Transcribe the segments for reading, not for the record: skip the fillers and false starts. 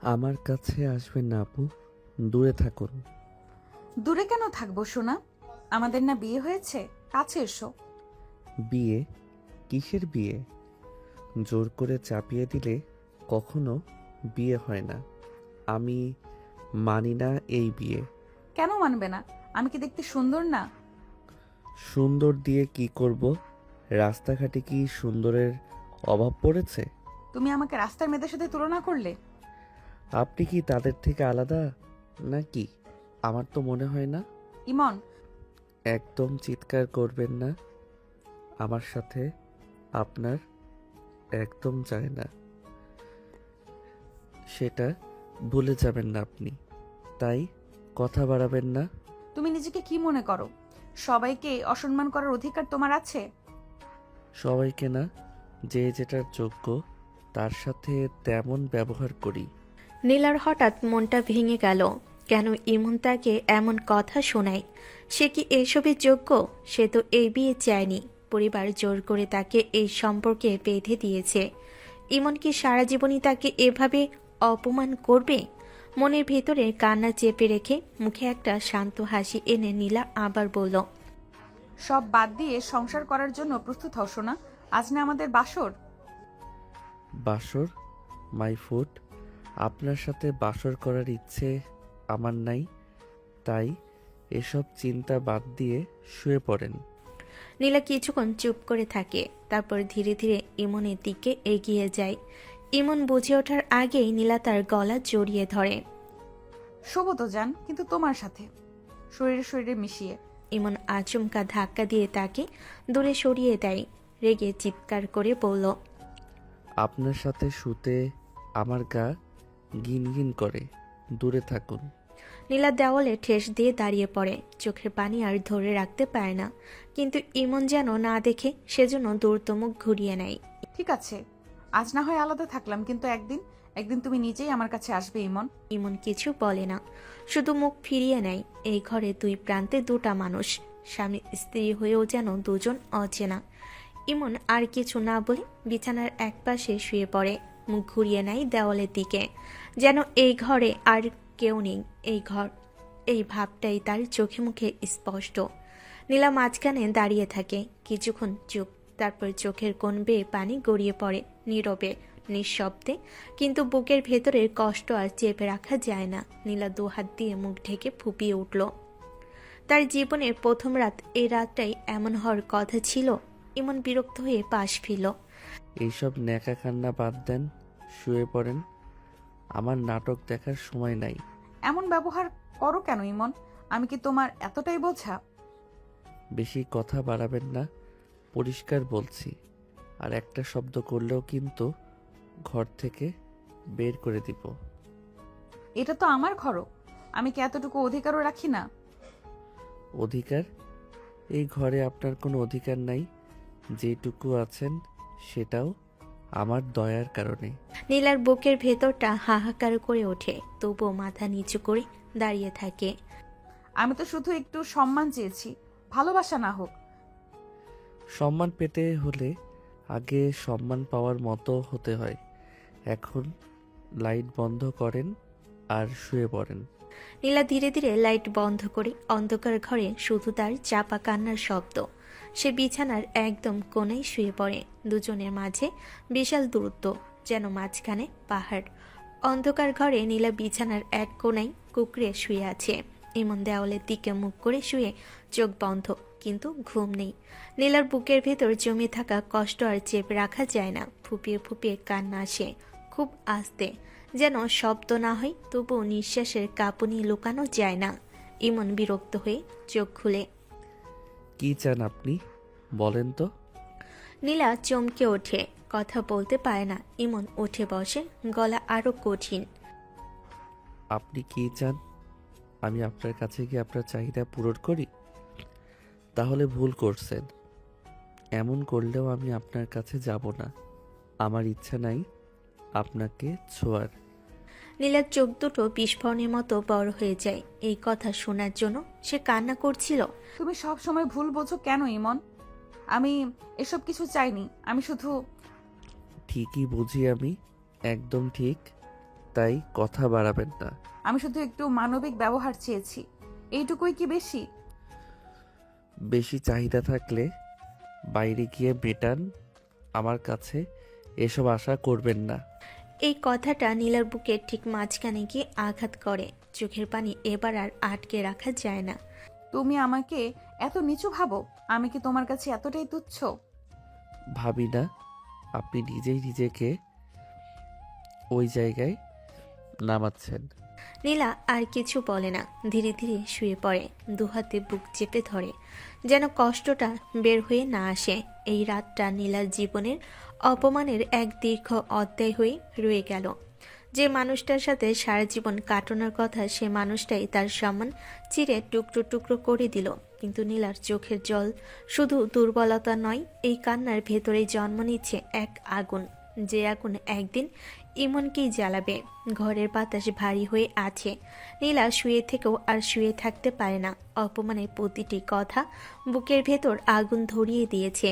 আমার কাছে আসবেন না আপু, দূরে থাকুন। দূরে কেন থাকবো সোনা? আমাদের না বিয়ে হয়েছে? কাছে এসো। বিয়ে? কিসের বিয়ে? জোর করে চাপিয়ে দিলে কখনো বিয়ে হয় না। আমি মানি না এই বিয়ে। কেন মানবে না? আমি কি দেখতে সুন্দর না? সুন্দর দিয়ে কি করব? রাস্তাঘাটে কি সুন্দরের অভাব পড়েছে? তুমি আমাকে রাস্তার মেয়েদের সাথে তুলনা করলে। আপনি কি তাদের থেকে আলাদা নাকি? আমার তো মনে হয় না। ইমন, একদম চিৎকার করবেন না। আমার সাথে আপনার একদম যায় না, সেটা ভুলে যাবেন না আপনি। তাই কথা বাড়াবেন না। তুমি নিজেকে কি মনে করো? সবাইকে অসম্মান করার অধিকার তোমার আছে? সবাইকে না, যে যেটার যোগ্য তার সাথে তেমন ব্যবহার করি। নীলার হঠাৎ মনটা ভেঙে গেল। কেন ইমন তাকে এমন কথা শোনায়? সে কি এসবের যোগ্য? সে তো এই বিয়ে চায়নি। পরিবার জোর করে তাকে এই সম্পর্কে বেঁধে দিয়েছে। ইমন কি সারা জীবনই তাকে এভাবে অপমান করবে? মনের ভেতরে কান্না চেপে রেখে মুখে একটা শান্ত হাসি এনে নীলা আবার বলল, সব বাদ দিয়ে সংসার করার জন্য প্রস্তুত হও সোনা। আজ না আমাদের বাসর। বাসর? My food. আপনার সাথে বাসর করার ইচ্ছে আমার নাই। তাই এসব চিন্তা বাদ দিয়ে শুয়ে পড়েন। নীলা কিছুক্ষণ চুপ করে থাকে, তারপর ধীরে ধীরে ইমনের দিকে এগিয়ে যায়। ইমন বুঝে ওঠার আগেই নীলা তার গলা জড়িয়ে ধরে। শোবো তো যান, কিন্তু তোমার সাথে, শরীরে শরীরে মিশিয়ে। ইমন আচমকা ধাক্কা দিয়ে তাকে দূরে সরিয়ে দেয়। রেগে চিৎকার করে বলল, আপনার সাথে শুতে আমার গা গিন গিন করে। দূরে থাকুন। নীলা দেওয়ালে ঠেস দিয়ে দাঁড়িয়ে পড়ে। চোখের পানি আর ধরে রাখতে পারে না, কিন্তু ইমন যেন না দেখে সেজন্য দ্রুত মুখ ঘুরিয়ে নেয়। ঠিক আছে, আজ না হয় আলাদা থাকলাম, কিন্তু একদিন একদিন তুমি নিজেই আমার কাছে আসবে ইমন। ইমন কিছু বলে না, শুধু মুখ ফিরিয়ে নেয়। এই ঘরে দুই প্রান্তে দুটা মানুষ, স্বামী স্ত্রী হয়েও যেন দুজন অচেনা। ইমন আর কিছু না বলে বিছানার একপাশে শুয়ে পড়ে, মুখ ঘুরিয়ে নেয় দেওয়ালের দিকে, যেন এই ঘরে আর কেউ নেই। এই ঘর, এই ভাবটাই তার চোখে মুখে স্পষ্ট। নীলা মাঝখানে দাঁড়িয়ে থাকে কিছুক্ষণ চুপ, তারপর চোখের কোণ বেয়ে পানি গড়িয়ে পড়ে নীরবে, নিঃশব্দে। কিন্তু বুকের ভেতরের কষ্ট আর চেপে রাখা যায় না। নীলা দুহাত দিয়ে মুখ ঢেকে ফুপিয়ে উঠল। তার জীবনের প্রথম রাত, এই রাতটাই এমন হওয়ার কথা ছিল। ইমন বিরক্ত হয়ে পাশ ফিরল। এইসব ন্যাকা কান্না বাদ দেন, শুয়ে পড়েন। আমার নাটক দেখার সময় নাই। এমন ব্যবহার করো কেন ইমন? আমি কি তোমার এতটাই বোঝা? বেশি কথা বাড়াবেন না, পরিষ্কার বলছি। আর একটা শব্দ করলেও কিন্তু ঘর থেকে বের করে দিব। এটা তো আমার ঘরও। আমি কি এতটুকু অধিকারও রাখি না? অধিকার? এই ঘরে আপনার কোনো অধিকার নাই। যেটুকু আছেন সেটাও আমার দয়ার কারণে। নীলার বুকের ভেতরটা হাহাকার করে ওঠে, তবুও মাথা নিচু করে দাঁড়িয়ে থাকে। আমি তো শুধু একটু সম্মান চেয়েছি, ভালোবাসা না হোক। সম্মান পেতে হলে আগে সম্মান পাওয়ার মতো হতে হয়। এখন লাইট বন্ধ করেন আর শুয়ে পড়েন। নীলা ধীরে ধীরে লাইট বন্ধ করে, অন্ধকার ঘরে শুধু তার চাপা কান্নার শব্দ। সে বিছানার একদম কোণায় শুয়ে পড়ে। দুজনের মাঝে বিশাল দূরত্ব, যেন মাঝখানে পাহাড়। অন্ধকার ঘরে নীলা বিছানার এক কোণায় কুকড়ে শুয়ে আছে। ইমন দেওয়ালের দিকে মুখ করে শুয়ে, চোখ বন্ধ, কিন্তু ঘুম নেই। নীলার বুকের ভেতর জমে থাকা কষ্ট আর চেপে রাখা যায় না। ফুপিয়ে ফুপিয়ে কান্না আসে, খুব আস্তে, যেন শব্দ না হয়, তবুও নিঃশ্বাসের কাঁপুনি লুকানো যায় না। ইমন বিরক্ত হয়ে চোখ খুলে। কি চান আপনি, বলেন তো? নীলা চমকে ওঠে, কথা বলতে পারে না। ইমন উঠে বসে, গলা আরো কঠিন। আপনি কি চান আমি আপনার কাছে গিয়ে আপনার চাহিদা পূরণ করি? তাহলে ভুল করছেন। এমন করলেও আমি আপনার কাছে যাব না। আমার ইচ্ছা নাই আপনাকে ছোঁয়ার। নীলার চোখ দুটো বিস্ফোরণের মতো বড় হয়ে যায়। এই কথা শোনার জন্য সে কান্না করছিল। তুমি সব সময় ভুল বোঝো কেন ইমন? আমি এসব কিছু চাইনি। আমি শুধু ঠিকই বুঝি আমি, একদম ঠিক। তাই কথা বাড়াবেন না। আমি শুধু একটু মানবিক ব্যবহার চেয়েছি, এইটুকুই কি বেশি? বেশি চাহিদা থাকলে বাইরে গিয়ে মেটান, আমার কাছে এসব আশা করবেন না। এই কথাটা নীলার বুকের ঠিক মাঝখানে গিয়ে আঘাত করে। চোখের পানি এবার আর আটকে রাখা যায় না। তুমি আমাকে এত নিচু ভাবো? আমি কি তোমার কাছে এতটাই তুচ্ছ? ভাবি না, আপনি নিজেই নিজেকে ওই জায়গায় নামাচ্ছেন। নীলা আর কিছু বলে না, ধীরে ধীরে শুয়ে পড়ে, দুহাতে বুক চেপে ধরে, যেন কষ্টটা বের হয়ে না আসে। এই রাতটা নীলার জীবনের অপমানের এক দীর্ঘ অধ্যায় হয়ে রয়ে গেল। যে মানুষটার সাথে সারা জীবন কাটানোর কথা, সে মানুষটাই তার সম্মান চিরে টুকরো টুকরো করে দিল। কিন্তু নীলার চোখের জল শুধু দুর্বলতা নয়, এই কান্নার ভেতরেই জন্ম নিচ্ছে এক আগুন, যে আগুন একদিন ইমনকেই জ্বালাবে। ঘরের বাতাস ভারী হয়ে আছে। নীলা শুয়ে থেকেও আর শুয়ে থাকতে পারে না। অপমানের প্রতিটি কথা বুকের ভেতর আগুন ধরিয়ে দিয়েছে।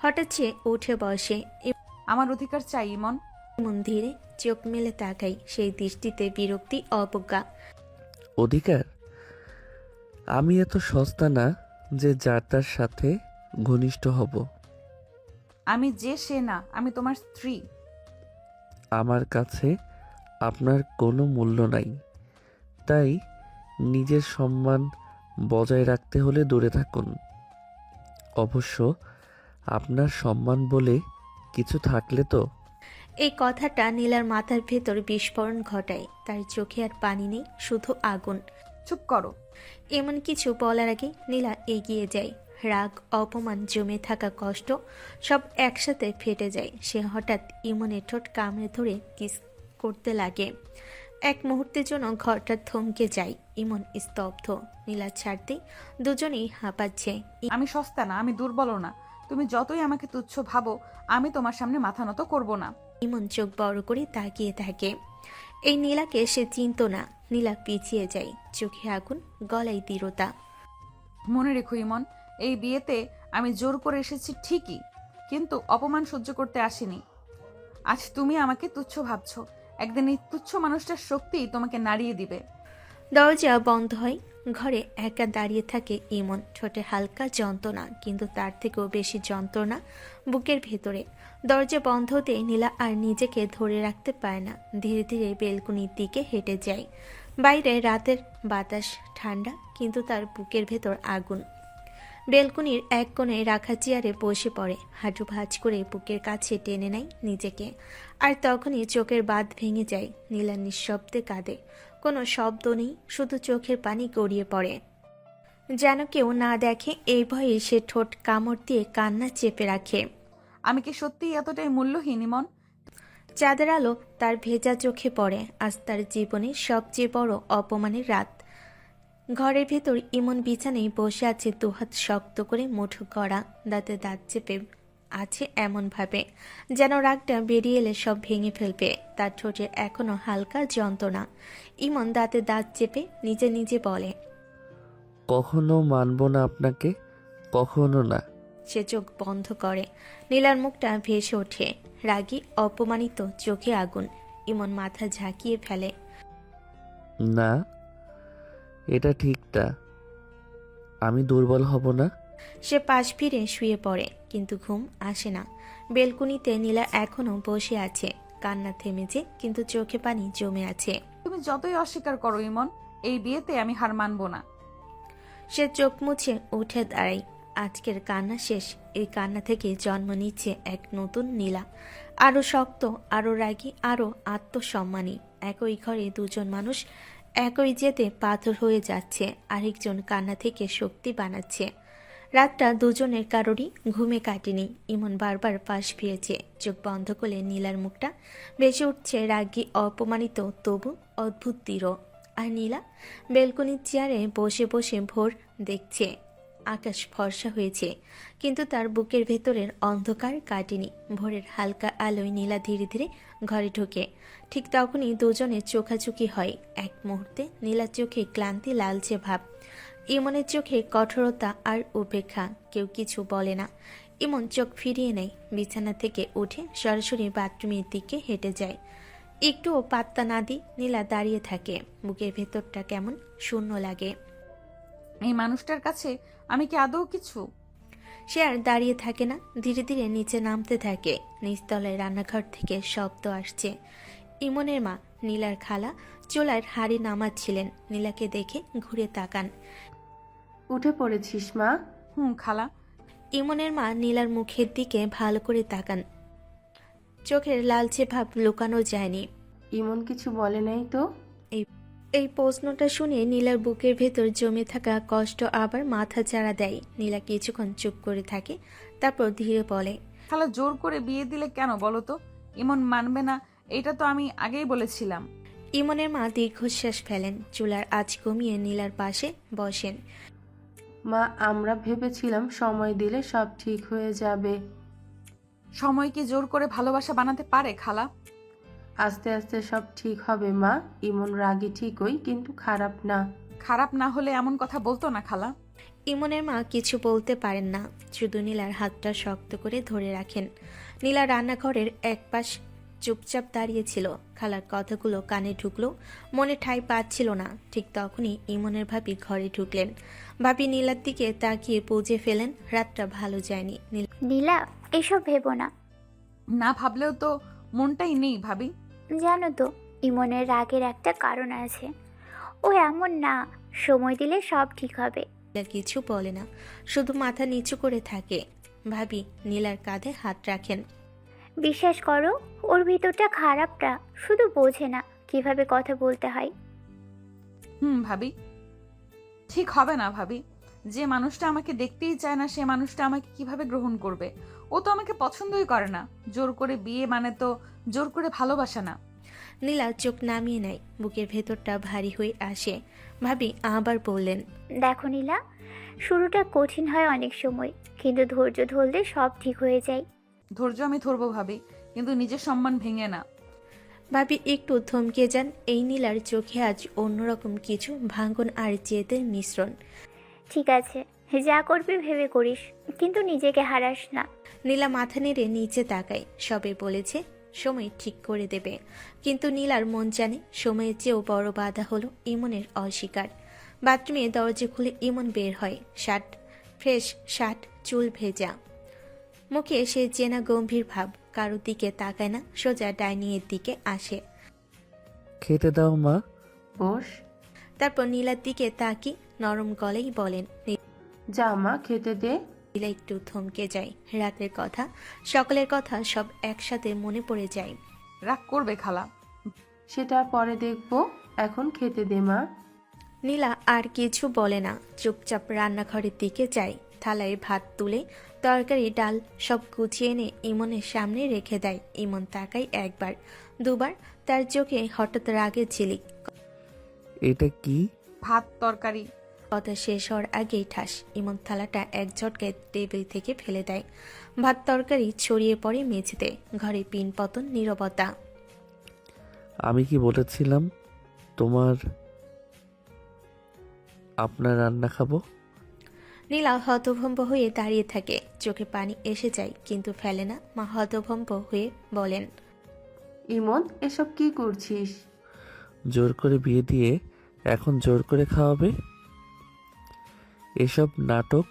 হঠাৎ সে উঠে বসে। আমার অধিকার চাই ইমন। ইমন ধীরে চোখ মেলে তাকাই, সেই দৃষ্টিতে বিরক্তি, অবজ্ঞা। অধিকার? আমি এত সস্তা না যে যার তার সাথে ঘনিষ্ঠ হব। আমি যে সে না, আমি তোমার স্ত্রী। আমার কাছে আপনার কোনো মূল্য নাই, তাই নিজের সম্মান বজায় রাখতে হলে দূরে থাকুন। অবশ্য আপনার সম্মান বলে কিছু থাকলে তো। এই কথাটা নীলার মাথার ভেতর বিস্ফোরণ ঘটায়। তার চোখে আর পানি নেই, শুধু আগুন। চুপ করো। এমন কিছু বলার আগে নীলা এগিয়ে যায়। রাগ, অপমান, জমে থাকা কষ্ট সব একসাথে ফেটে যায়। সে হঠাৎ ইমনের ঠোঁট কামড়ে ধরে কিস করতে লাগে। এক মুহূর্তের জন্য ঘরটা থমকে যায়। ইমন স্তব্ধ। নীলা ছাড়তেই দুজনেই হাঁপাচ্ছে। আমি সস্তা না, আমি দুর্বলও না। তুমি যতই আমাকে তুচ্ছ ভাবো, আমি তোমার সামনে মাথা নত করব না। ইমন চোখ বড় করে তাকিয়ে থাকে। এই নীলাকে সে চিনত না। নীলা পিছিয়ে যায়, চোখে আগুন, গলায় দৃঢ়তা। মনে রেখো ইমন, এই বিয়েতে আমি জোর করে এসেছি ঠিকই, কিন্তু অপমান সহ্য করতে আসিনি। আজ তুমি আমাকে তুচ্ছ ভাবছো, একদিন এই তুচ্ছ মানুষটার শক্তি তোমাকে নাড়িয়ে দিবে। দরজা বন্ধ হয়। ঘরে একা দাঁড়িয়ে থাকে ইমন। ঠোঁটে হালকা যন্ত্রণা, কিন্তু তার থেকেও বেশি যন্ত্রণা বুকের ভেতরে। দরজা বন্ধ হতে নীলা আর নিজেকে ধরে রাখতে পারে না। ধীরে ধীরে বেলকুনির দিকে হেঁটে যায়। বাইরে রাতের বাতাস ঠান্ডা, কিন্তু তার বুকের ভেতর আগুন। বেলকুনির এক কোণে রাখা চেয়ারে বসে পড়ে, হাঁটু ভাঁজ করে বুকের কাছে টেনে নেয় নিজেকে। আর তখনই চোখের বাঁধ ভেঙে যায়। নীলা নিঃশব্দে কাঁদে। কোনো শব্দ নেই, শুধু চোখের পানি গড়িয়ে পড়ে। যেন কেউ না দেখে এই ভয়ে সে ঠোঁট কামড় দিয়ে কান্না চেপে রাখে। আমি কি সত্যিই এতটাই মূল্যহীন ইমন? চাঁদের আলো তার ভেজা চোখে পড়ে। আজ তার জীবনের সবচেয়ে বড় অপমানের রাত। ঘরের ভেতর ইমন বিছানায় বসে আছে, দুহাত শক্ত করে মুঠো করা, দাঁতে দাঁত চেপে আছে এমনভাবে যেন রাগটা বেরিয়ে এলে সব ভেঙে ফেলবে। তার ঠোঁটে এখনো হালকা যন্ত্রণা। ইমন দাঁতে দাঁত চেপে নিজে নিজে বলে, কখনো মানব না আপনাকে, কখনো না। সে চোখ বন্ধ করে। নীলার মুখটা ভেসে ওঠে, রাগী, অপমানিত, চোখে আগুন। ইমন মাথা ঝাঁকিয়ে ফেলে। না, এটা ঠিকটা। আমি দুর্বল হব না। সে পাশ ফিরে শুয়ে পড়ে, কিন্তু ঘুম আসে না। বেলকুনিতে নীলা এখনো বসে আছে। কান্না থেমেছে, কিন্তু চোখে পানি জমে আছে। তুমি যতই অস্বীকার করো ইমন, এই বিয়েতে আমি হার মানবো না। সে চোখ মুছে উঠে দাঁড়ায়। আজকের কান্না শেষ। এই কান্না থেকে জন্ম নিচ্ছে এক নতুন নীলা, আরো শক্ত, আরো রাগী, আরো আত্মসম্মানী। একই ঘরে দুজন মানুষ একই জেদে পাথর হয়ে যাচ্ছে। আরেকজন কান্না থেকে শক্তি বানাচ্ছে। রাতটা দুজনের কারোরই ঘুমে কাটেনি। ইমন বারবার পাশ ফিরেছে। চোখ বন্ধ করলে নীলার মুখটা ভেসে উঠছে রাগী, অপমানিত, তবু অদ্ভুত দৃঢ়। আর নীলা বেলকনির চেয়ারে বসে বসে ভোর দেখছে। আকাশ ফর্সা হয়েছে, কিন্তু তার বুকের ভেতরের অন্ধকার কাটেনি। ভোরের হালকা আলোয় নীলা ধীরে ধীরে ঘরে ঢোকে। ঠিক তখনই দুজনের চোখাচোখি হয়। এক মুহূর্তে নীলার চোখে ক্লান্তি, লালচে ভাব। ইমনের চোখে কঠোরতা আর উপেক্ষা। কেউ কিছু বলে না। ইমন চোখ ফিরিয়ে নেয়। বিছানা থেকে উঠে সরাসরি বাথরুমের দিকে হেঁটে যায়। একটুও পাত্তা না দি নীলা দাঁড়িয়ে থাকে। বুকের ভেতরটা কেমন শূন্য লাগে। এই মানুষটার কাছে আমি কি আদৌ কিছু? সে আর দাঁড়িয়ে থাকে না, ধীরে ধীরে নিচে নামতে থাকে। নিচতলায় রান্নাঘর থেকে শব্দ আসছে। ইমনের মা, নীলার খালা, চুলার হাঁড়ি নামাচ্ছিলেন। নীলাকে দেখে ঘুরে তাকান। উঠে পড়েছিস মা? খালা। ইমনের মা নীলার মুখের দিকে ভালো করে তাকান। চোখের লালচে ভাব লুকানো যায়নি। ইমন কিছু বলে নাই তো? এই প্রশ্নটা শুনে নীলার বুকের ভেতর জমে থাকা কষ্ট আবার মাথা চাড়া দেয়। নীলা কিছুক্ষণ চুপ করে থাকে, তারপর ধীরে বলে, খালা জোর করে বিয়ে দিলে কেন বলো তো? ইমন মানবে না, এটা তো আমি আগেই বলেছিলাম। ইমনের মা দীর্ঘশ্বাস ফেলেন, চুলার আঁচ কমিয়ে নীলার পাশে বসেন। মা, আমরা ভেবেছিলাম সময় দিলে সব ঠিক হয়ে যাবে। সময় কি জোর করে ভালোবাসা বানাতে পারে খালা? আস্তে আস্তে সব ঠিক হবে মা। ইমন রাগী ঠিকই, কিন্তু খারাপ না। খারাপ না হলে এমন কথা বলতো না খালা। ইমনের মা কিছু বলতে পারেন না, শুধু নীলার হাতটা শক্ত করে ধরে রাখেন। নীলা রান্নাঘরের এক পাশ চুপচাপ দাঁড়িয়েছিল। খালার কথাগুলো কানে ঢুকলো, মনে ঠাঁই পাচ্ছিল না। ঠিক তখনই ইমনের ভাবি ঘরে ঢুকলেন। ভাবি নীলার দিকে তাকিয়ে বুঝে ফেলেন রাতটা ভালো যায়নি। নীলা, এসব ভেবো না। না ভাবলেও তো মনটাই নেই ভাবি। জানো তো, ইমনের রাগের একটা কারণ আছে। ও এমন না, সময় দিলে সব ঠিক হবে। নীলা কিছু বলে না, শুধু মাথা নিচু করে থাকে। ভাবি নীলার কাঁধে হাত রাখেন। বিশ্বাস করো, ওর ভিতরটা খারাপটা শুধু বোঝে না কিভাবে কথা বলতে হয়। ভাবি, ঠিক হবে না ভাবি। যে মানুষটা আমাকে দেখতেই চায় না, সে মানুষটা আমাকে কিভাবে গ্রহণ করবে? ও তো আমাকে পছন্দই করে না। জোর করে বিয়ে মানে তো জোর করে ভালোবাসা না। নীলা চোখ নামিয়ে নেয়, বুকের ভেতরটা ভারী হয়ে আসে। ভাবি আবার বললেন, দেখো নীলা, শুরুটা কঠিন হয় অনেক সময়, কিন্তু ধৈর্য ধরলে সব ঠিক হয়ে যায়। ধৈর্য আমি ধরবো ভাবি, কিন্তু নিজের সম্মান ভেঙে না। ভাবি একটু থমকে যান। এই নীলার চোখে আজ অন্যরকম কিছু ভাঙন আর জেদের মিশ্রণ। ঠিক আছে, যা করবি ভেবে করিস, কিন্তু নিজেকে হারাস না। নীলা মাথা নেড়ে নিচে তাকায়। সবে বলেছে সময় ঠিক করে দেবে, কিন্তু নীলার মন জানে সময়ের চেয়েও বড় বাধা হলো ইমনের অস্বীকার। বাথরুমে দরজা খুলে ইমন বের হয়। ফ্রেশ শার্ট, চুল ভেজা, মুখে সে চেনা গম্ভীর ভাব। কারো দিকে তাকায় না, সোজা ডাইনিংয়ের দিকে আসে। খেতে দাও মা। বস। তারপর নীলার দিকে তাকি নরম গলেই বলেন। যা মা, খেতে দে। নীলা একটু থমকে যায়। রাতের কথা, সকলের কথা সব একসাথে মনে পড়ে যায়। রাগ করবে খালা। সেটা পরে দেখবো, এখন খেতে দে মা। নীলা আর কিছু বলে না, চুপচাপ রান্নাঘরের দিকে যায়। থালায় ভাত তুলে তরকারি ডাল সব গুছিয়ে এনে ইমনের সামনে রেখে দেয়। ইমন তাকায় একবার দুবার, তার চোখে হঠাৎ রাগের ঝিলিক। এটা কি? ভাত তরকারি। কথা শেষ হওয়ার আগেই ঠাস ইমন থালাটা এক ঝটকায় টেবিল থেকে ফেলে দেয়। ভাত তরকারি ছড়িয়ে পড়ে মেঝেতে। ঘরে পিন পতন, নীরবতা। আমি কি বলেছিলাম আপনার রান্না খাবো? নীলা হতভম্ব হয়ে দাঁড়িয়ে থাকে, চোখে পানি এসে যায় কিন্তু ফেলে না। মা হতভম্ব হয়ে বলেন, ইমন, এসব কি করছিস? জোর করে বিয়ে দিয়ে এখন জোর করে খাওয়াবে? এসব নাটক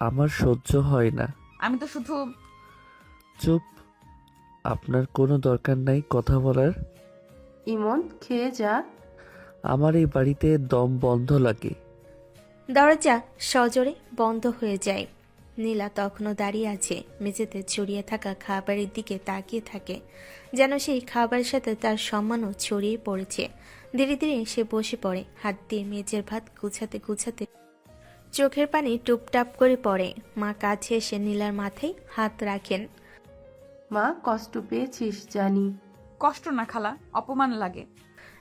আমার সহ্য হয় না। আমি তো শুধু। চুপ। আপনার কোনো দরকার নাই কথা বলার। ইমন, খেয়ে যা। আমার এই বাড়িতে দম বন্ধ লাগে। দরজা সজোরে বন্ধ হয়ে যায়। নীলা তখনও দাঁড়িয়ে আছে, মেঝেতে ছড়িয়ে থাকা খাবারের দিকে তাকিয়ে থাকে, যেন সেই খাবারের সাথে তার সম্মানও ছড়িয়ে পড়েছে। ধীরে ধীরে সে বসে পড়ে, হাত দিয়ে মেঝের ভাত গুছাতে গুছাতে চোখের পানি টুপটাপ করে পড়ে। মা কাছে এসে নীলার মাথায় হাত রাখেন। মা, কষ্ট পেয়েছিস জানি। কষ্ট না খালা, অপমান লাগে।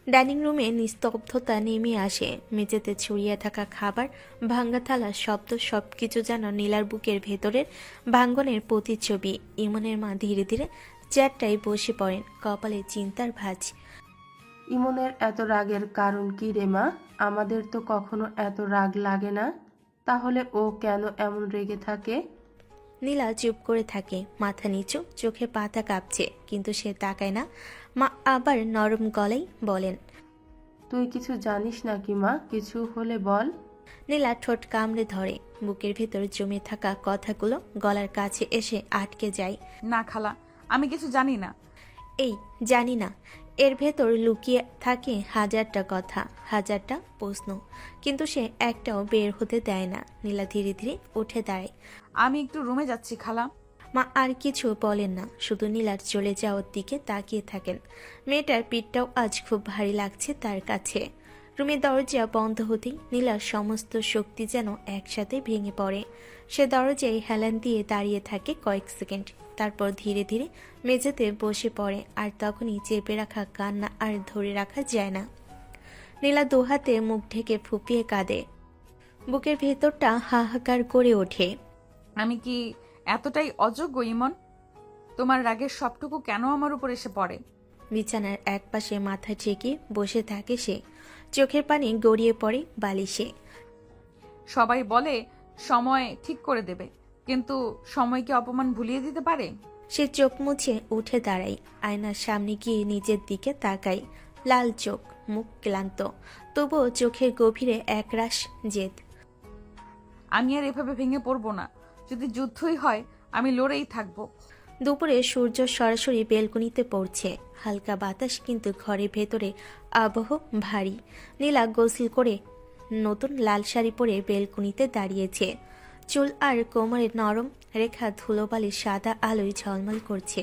ডাইনিং রুমে নিস্তব্ধতা নেমে আসে। মেঝেতে ছড়িয়ে থাকা খাবার, ভাঙ্গা থালার শব্দ, সবকিছু যেন নীলার বুকের ভেতরের ভাঙ্গনের প্রতিচ্ছবি। ইমনের মা ধীরে ধীরে চেয়ারটায় বসে পড়েন, কপালে চিন্তার ভাঁজ। ইমনের এত রাগের কারণ কি রে মা? আমাদের তো কখনো এত রাগ লাগে না। তাহলে ও কেন এমন রেগে থাকে? নীলা চুপ করে থাকে, মাথা নিচু, চোখে পাতা কাঁপছে, কিন্তু সে তাকায় না। মা আবার নরম গলায় বলেন, তুই কিছু জানিস নাকি মা? কিছু হলে বল। নীলা ঠোঁট কামড়ে ধরে, বুকের ভেতর জমে থাকা কথাগুলো গলার কাছে এসে আটকে যায়। না খালা, আমি কিছু জানি না। এই জানি না, এর ভেতর লুকিয়ে থাকে হাজারটা কথা, হাজারটা প্রশ্ন, কিন্তু সে একটাও বের হতে দেয় না। নীলা ধীরে ধীরে উঠে দাঁড়ায়। আমি একটু রুমে যাচ্ছি খালা। মা আর কিছু বলেন না, শুধু নীলার চলে যাওয়ার দিকে তাকিয়ে থাকেন। মেয়েটার পিঠটাও আজ খুব ভারী লাগছে তার কাছে। রুমের দরজা বন্ধ হতেই নীলার সমস্ত শক্তি যেন একসাথে ভেঙে পড়ে। সে দরজায় হেলান দিয়ে দাঁড়িয়ে থাকে কয়েক সেকেন্ড, তারপর ধীরে ধীরে মেঝেতে বসে পড়ে। আর তখনই চেপে রাখা কান্না আর ধরে রাখা যায় না। নীলা দুহাতে মুখ ঢেকে ফুপিয়ে কাঁদে, বুকের ভেতরটা হাহাকার করে ওঠে। আমি কি এতটাই অযোগ্য ইমন? তোমার রাগের সবটুকু কেন আমার উপর এসে পড়ে? বিছানার একপাশে মাথা ঠেকে বসে থাকে সে, চোখের পানি গড়িয়ে পড়ে বালিশে। সবাই বলে সময় ঠিক করে দেবে, কিন্তু সময় কি অপমান ভুলিয়ে দিতে পারে? সে চোখ মুছে উঠে দাঁড়ায়, আয়নার সামনে গিয়ে নিজের দিকে তাকায়। লাল চোখ, মুখ ক্লান্ত, তবুও চোখের গভীরে একরাশ জেদ। আমি আর এভাবে ভেঙে পড়বো না। যদি যুদ্ধই হয় আমি লড়েই থাকবো। দুপুরে সূর্য সরাসরি বেলকনিতে পড়ছে, হালকা বাতাস, কিন্তু ঘরের ভেতরে আবহ ভারী। নীলা গোসল করে নতুন লাল শাড়ি পরে বেলকনিতে দাঁড়িয়েছে। চুল আর কোমরের নরম রেখা ধুলোবালির সাদা আলোয় ঝলমল করছে।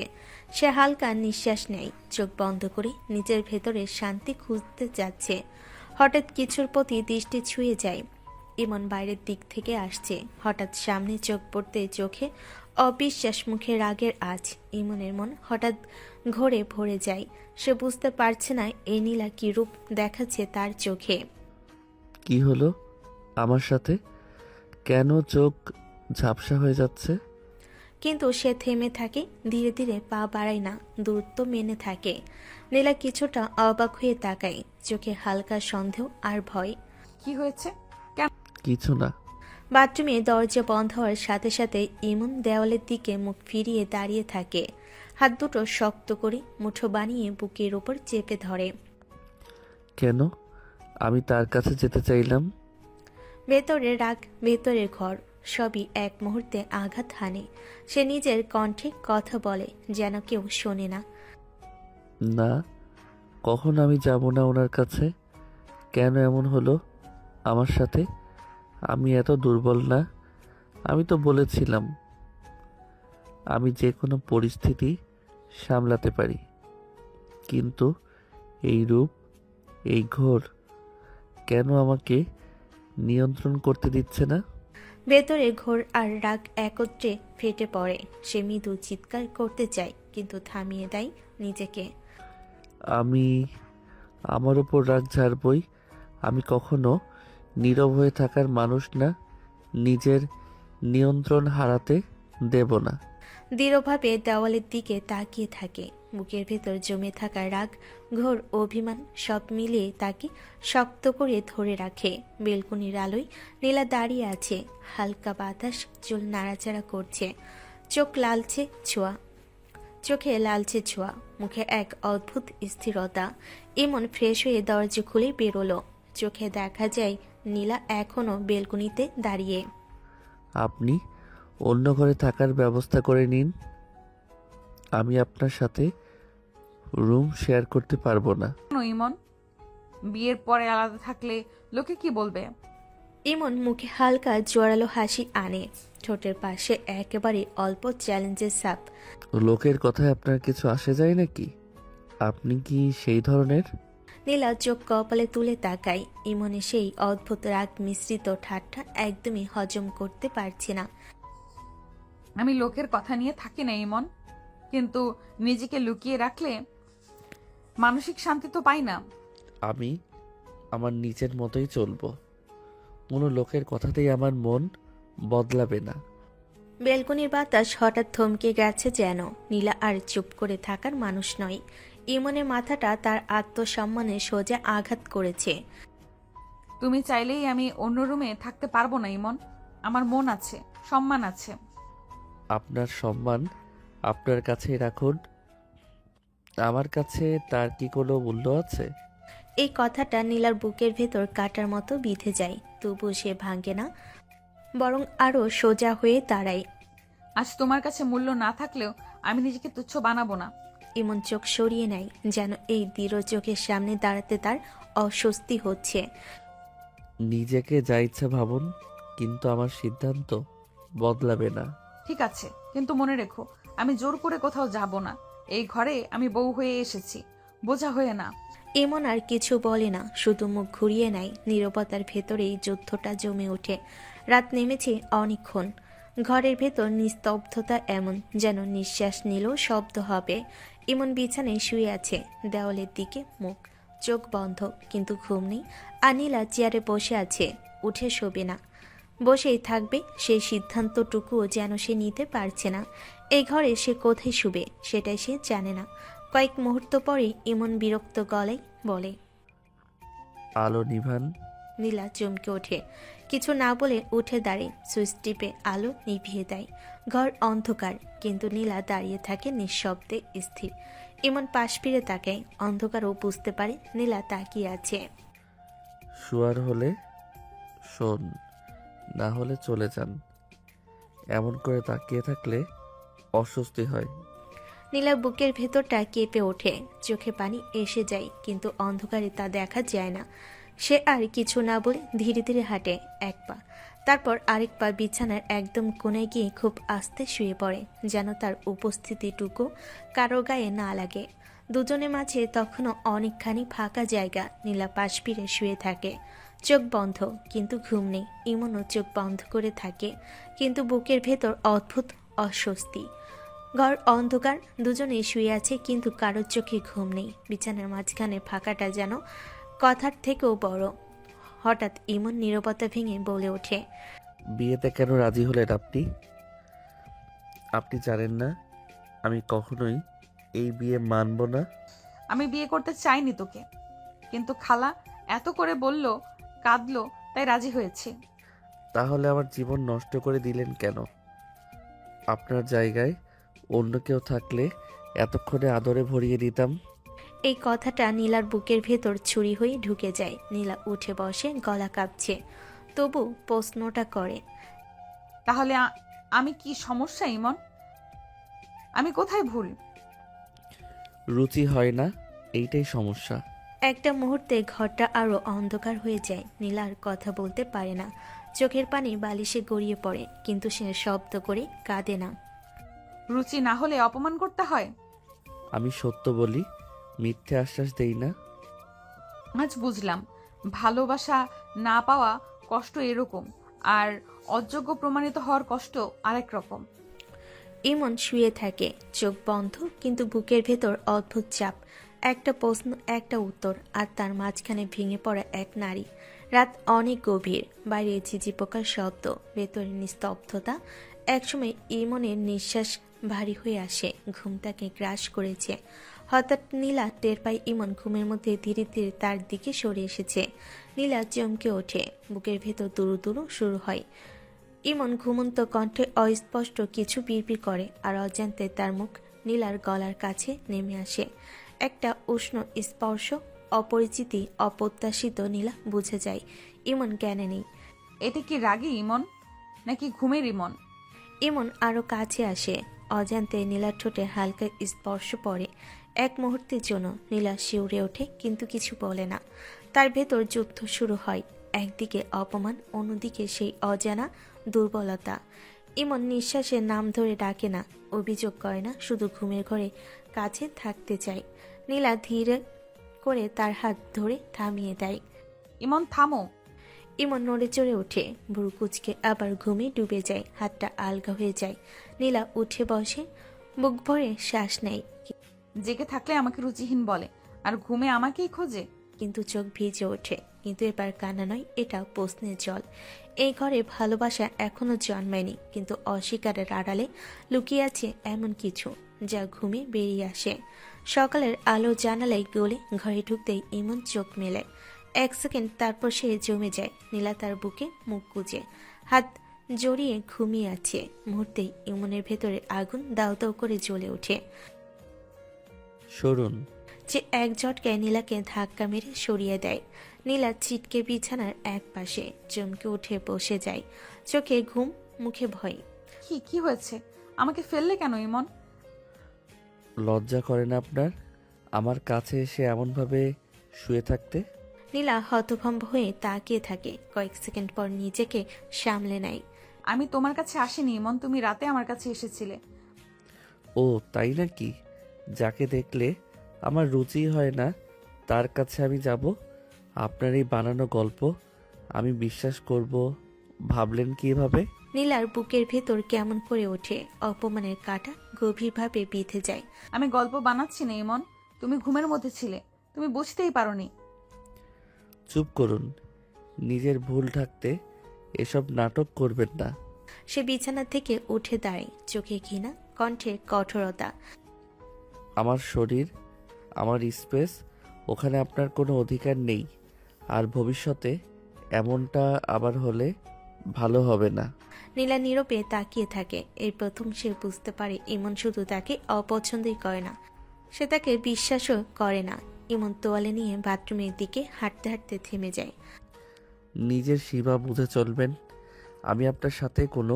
সে হালকা নিঃশ্বাস নেয়, চোখ বন্ধ করে নিজের ভেতরে শান্তি খুঁজতে যাচ্ছে। হঠাৎ কিছুর প্রতি দৃষ্টি ছুঁয়ে যায়। ইমন বাইরের দিক থেকে আসছে। হঠাৎ সামনে চোখ পড়তে চোখে অবিশ্বাস, মুখে রাগের আঁচ। ইমনের মন হঠাৎ ঘোরে ভরে যায়। সে বুঝতে পারছে না এই নীলা কি রূপ দেখাচ্ছে তার চোখে। কি হলো আমার সাথে? কেন চোখ ঝাপসা হয়ে যাচ্ছে? কিন্তু সে থেমে থাকে, ধীরে ধীরে পা বাড়ায় না, দূরত্ব মেনে থাকে। নীলা কিছুটা অবাক হয়ে তাকায়, চোখে হালকা সন্দেহ আর ভয়। কি হয়েছে? কিছু না। বাথরুমে দরজা বন্ধ হওয়ার সাথে সাথে ইমন দেওয়ালের দিকে মুখ ফিরিয়ে দাঁড়িয়ে থাকে। হাত দুটো শক্ত করে মুঠো বানিয়ে বুকের ওপর চেপে ধরে। কেন? আমি তার কাছে যেতে চাইলাম। ভেতরে রাগ, ভেতরের ঘর, সবই এক মুহূর্তে আঘাত হানে। সে নিজের কণ্ঠে কথা বলে, যেন কেউ শোনে না। না, কখন আমি যাব না ওনার কাছে। কেন এমন হলো আমার সাথে? আমি এত দুর্বল না। আমি তো বলেছিলাম আমি যে কোনো পরিস্থিতি সামলাতে পারি, কিন্তু এই রূপ, এই ঘোর কেন আমাকে নিয়ন্ত্রণ করতে দিচ্ছে না? ভেতরে ঘোর আর রাগ একত্রে ফেটে পড়ে। সে মৃদু চিৎকার করতে চায়, কিন্তু থামিয়ে দেয় নিজেকে। আমি আমার ওপর রাগ ঝাড়বই? আমি কখনো নীরব হয়ে থাকার মানুষ না। নিজের নিয়ন্ত্রণ হারাতে দেব না। দৃঢ়ভাবে দেওয়ালের দিকে তাকিয়ে থাকে। বুকের ভেতর জমে থাকা রাগ, ঘোর, অভিমান সব মিলিয়ে তাকে শক্ত করে ধরে রাখে। বেলকনির আলোয় নীলা দাঁড়িয়ে আছে, হালকা বাতাস চুল নাড়াচাড়া করছে। চোখে লালচে ছোঁয়া, মুখে এক অদ্ভুত স্থিরতা। এমন ফ্রেশ হয়ে দরজা খুলে বেরোলো। চোখে দেখা যায় নীলা এখনো বেলকনিতে দাঁড়িয়ে। আপনি অন্য ঘরে থাকার ব্যবস্থা করে নিন। আমি আপনার সাথে রুম শেয়ার করতে পারবো না। কেন ইমন? বিয়ের পরে আলাদা থাকলে লোকে কি বলবে? ইমন মুখে হালকা জোরালো হাসি আনে, ঠোঁটের পাশে একেবারে অল্প চ্যালেঞ্জের ছাপ। লোকের কথায় আপনার কিছু আসে যায় নাকি? আপনি কি সেই ধরনের? নীলা চোখ কপালে তুলে তাকায়। ইমনে সেই অদ্ভুত রাগ মিশ্রিত ঠাট্টা একদমই হজম করতে পারছে না। আমি লোকের কথা নিয়ে থাকি না ইমন, কিন্তু নিজেকে লুকিয়ে রাখলে মানসিক শান্তি তো পাই না। আমি আমার নিজের মতোই চলবো। কোনো লোকের কথাতেই আমার মন বদলাবে না। বেলকনির বাতাস হঠাৎ থমকে গেছে, যেন নীলা আর চুপ করে থাকার মানুষ নয়। ইমনের মাথাটা তার আত্মসম্মানে সোজা আঘাত করেছে। তুমি চাইলেই আমি অন্য রুমে থাকতে পারবো না ইমন। আমার মন আছে, সম্মান আছে। আপনার সম্মান আপনার কাছেই রাখুন। আমার কাছে তার কি কোনো মূল্য আছে? এই কথাটা নীলার বুকের ভেতর কাটার মতো বিঁধে যায়, তবু সে ভাঙে না, বরং আরও সোজা হয়ে দাঁড়ায়। আজ তোমার কাছে মূল্য না থাকলেও আমি নিজেকে তুচ্ছ বানাবো না। ইমন চোখ সরিয়ে নেয়, যেন এই দৃঢ় চোখের সামনে দাঁড়াতে তার অস্বস্তি হচ্ছে। নিজেকে যা ইচ্ছা ভাবুন, কিন্তু আমার সিদ্ধান্ত বদলাবে না। ঠিক আছে, কিন্তু মনে রেখো আমি জোর করে কোথাও যাব না। এই ঘরে আমি বউ হয়ে এসেছি, বোঝা হয়ে না। ইমন আর কিছু বলে না, শুধু মুখ ঘুরিয়ে নেয়। নীরবতার ভেতরেই যুদ্ধটা জমে ওঠে। রাত নেমেছে অনেকক্ষণ। ঘরের ভেতর নিস্তব্ধতা এমন, যেন নিঃশ্বাস নিলেও শব্দ হবে। ইমন বিছানায় শুয়ে আছে, দেওয়ালের দিকে মুখ, চোখ বন্ধ, কিন্তু ঘুম নেই। আনিলা চেয়ারে বসে আছে, উঠে শোবে না, বসেই থাকবে সেই সিদ্ধান্তটুকুও যেন সে নিতে পারছে না। এই ঘরে সে কোথায় শুবে সেটাই সে জানে না। কয়েক মুহূর্ত পরেই ইমন বিরক্ত গলায় বলে, আলো নিভান। নীলা চমকে ওঠে, কিছু না বলে উঠে দাঁড়িয়ে সুইচ টিপে আলো নিভিয়ে দেয়। ঘর অন্ধকার, কিন্তু নীলা দাঁড়িয়ে থাকে নিঃশব্দে স্থির। ইমন পাশ ফিরে তাকায়, অন্ধকারও বুঝতে পারে নীলা তাকিয়ে আছে। শোয়ার হলে শোন, না হলে চলে যান। এমন করে তাকিয়ে থাকলে অস্বস্তি হয়। নীলার বুকের ভেতরটা কেঁপে ওঠে, চোখে পানি এসে যায়, কিন্তু অন্ধকারে তা দেখা যায় না। সে আর কিছু না বলে ধীরে ধীরে হাঁটে এক পা, তারপর আরেক পা বিছানার একদম কোণায় গিয়ে খুব আস্তে শুয়ে পড়ে, যেন তার উপস্থিতিটুকু কারো গায়ে না লাগে। দুজনের মাঝে তখনও অনেকখানি ফাঁকা জায়গা। নীলা পাশ ফিরে শুয়ে থাকে, চোখ বন্ধ, কিন্তু ঘুম নেই। ইমনও চোখ বন্ধ করে থাকে, কিন্তু বুকের ভেতর অদ্ভুত অস্বস্তি। ঘর অন্ধকার, দুজনেই শুয়ে আছে, কিন্তু কারোর চোখে ঘুম নেই। বিছানার মাঝখানে ফাঁকাটা যেন কথার থেকেও বড়। হঠাৎ ইমন নীরবতা ভেঙে বলে ওঠে, বিয়েতে কেন রাজি হলেন আপনি? আপনি জানেন না আমি কখনোই এই বিয়ে মানব না। আমি বিয়ে করতে চাইনি তোকে, কিন্তু খালা এত করে বলল, কাঁদলো, তাই রাজি হয়েছি। তাহলে আমার জীবন নষ্ট করে দিলেন কেন? আপনার জায়গায় অন্য কেউ থাকলে এতক্ষণে আদরে ভরিয়ে দিতাম। এই কথাটা নীলার বুকের ভেতর ছুরি হয়ে ঢুকে যায়। নীলা উঠে বসে, গলা কাঁপছে, তবু প্রশ্নটা করে, তাহলে আমি কি সমস্যা ইমন? আমি কোথায় ভুল? রুচি হয় না, এইটাই সমস্যা। একটা মুহূর্তে ঘরটা আরো অন্ধকার হয়ে যায়। নীলা আর কথা বলতে পারে না, চোখের পানি বালিশে গড়িয়ে পড়ে, কিন্তু সে শব্দ করে কাঁদে না। রুচি না হলে অপমান করতে হয়? আমি সত্য বলি, মিথ্যে আশ্বাস দেই না। আজ বুঝলাম, ভালোবাসা না পাওয়া কষ্ট এরকম, আর অযোগ্য প্রমাণিত হওয়ার কষ্ট আরেক রকম। ইমন শুয়ে থাকে, চোখ বন্ধ, কিন্তু বুকের ভেতর অদ্ভুত চাপ। একটা প্রশ্ন, একটা উত্তর, আর তার মাঝখানে ভেঙে পড়া এক নারী। রাত অনেক গভীর, বাইরে ঝিঝি পোকার শব্দ, ভেতরে নিস্তব্ধতা। একসময় ইমনের নিঃশ্বাস ভারী হয়ে আসে, ঘুম তাকে গ্রাস করেছে। হঠাৎ নীলা টের পায় ইমন ঘুমের মধ্যে ধীরে ধীরে তার দিকে সরে এসেছে। নীলা চমকে ওঠে, বুকের ভেতর দুরু দুরু শুরু হয়। ইমন ঘুমন্ত কণ্ঠে অস্পষ্ট কিছু বিড়বিড় করে, আর অজান্তে তার মুখ নীলার গলার কাছে নেমে আসে। একটা উষ্ণ স্পর্শ, অপরিচিতি, অপ্রত্যাশিত। নীলা বুঝে যায় ইমন জ্ঞানে নেই। এটা কি রাগী ইমন নাকি ঘুমের ইমন? ইমন আরো কাছে আসে, অজান্তে নীলার ঠোঁটে হালকা স্পর্শ পড়ে। এক মুহূর্তের জন্য নীলা শিউরে ওঠে, কিন্তু কিছু বলে না। তার ভেতর যুদ্ধ শুরু হয়, একদিকে অপমান, অন্যদিকে সেই অজানা দুর্বলতা। ইমন নিঃশ্বাসের নাম ধরে ডাকে না, অভিযোগ করে না, শুধু ঘুমের ঘরে কাছে থাকতে চায়। নীলা ধীরে করে তার হাত ধরে থামিয়ে দেয়। ইমন থামো। ইমন নড়ে চড়ে ওঠে, ভুরু কুচকে আবার ঘুমে ডুবে যায়, হাতটা আলগা হয়ে যায়। নীলা উঠে বসে, বুক ভরে শ্বাস নেয়, জেগে থাকলে আমাকে রুচিহীন বলে, আর ঘুমে আমাকেই খোঁজে। কিন্তু চোখ ভিজে ওঠে। কিন্তু এবার কান্না নয়, এটা প্রশ্নের জল। এই ঘরে ভালোবাসা এখনো জন্মায়নি, কিন্তু অস্বীকারের আড়ালে লুকিয়ে আছে এমন কিছু যা ঘুমে বেরিয়ে আসে। সকালের আলো জানালায় গলে ঘরে ঢুকতেই ইমন চোখ মেলে। এক সেকেন্ড, তারপর সে জমে যায়। নীলা তার বুকে মুখ গুজে, হাত জড়িয়ে ঘুমিয়ে আছে। মুহূর্তেই ইমনের ভেতরে আগুন দাউ দাউ করে জ্বলে ওঠে। সরুন। যে এক ঝটকায় নীলাকে ধাক্কা মেরে সরিয়ে দেয়। নীলা ছিটকে বিছানার এক পাশে চমকে উঠে বসে যায়, চোখে ঘুম, মুখে ভয়। কি হয়েছে? আমাকে ফেললে কেন ইমন? লজ্জা করে না আপনার আমার কাছে এসে এমনভাবে শুয়ে থাকতে? নীলা হতভম্ব হয়ে তাকিয়ে থাকে, কয়েক সেকেন্ড পর নিজেকে সামলে নেয়। আমি তোমার কাছে আসিনি ইমন, তুমি রাতে আমার কাছে এসেছিলে। ও তাই নাকি? যাকে দেখলে আমার রুচি হয় না তার কাছে আমি যাব? আপনার এই বানানো গল্প আমি বিশ্বাস করব ভাবলেন কিভাবে? নীলার বুকের ভেতর কেমন করে ওঠে, অপমানের কাঁটা গভীরভাবে বিঁধে যায়। আমি গল্প বানাচ্ছি না ইমন, তুমি ঘুমের মধ্যে ছিলে, তুমি বুঝতেই পারোনি। চুপ করুন, নিজের ভুল ঢাকতে এসব নাটক করবেন না। সে বিছানা থেকে উঠে দাঁড়ায়, চোখে ঘৃণা, কণ্ঠে কঠোরতা। আমার শরীর, আমার স্পেস, ওখানে আপনার কোনো অধিকার নেই। আর ভবিষ্যতে এমনটা আবার হলে ভালো হবে না। নীলা নীরবে তাকিয়ে থাকে। এই প্রথম সে বুঝতে পারে ইমন শুধু তাকে অপছন্দই করে না, সে তাকে বিশ্বাসও করে না। ইমন তোয়ালে নিয়ে বাথরুমের দিকে হাঁটতে হাঁটতে থেমে যায়। নিজের সীমা বুঝে চলবেন। আমি আপনার সাথে কোনো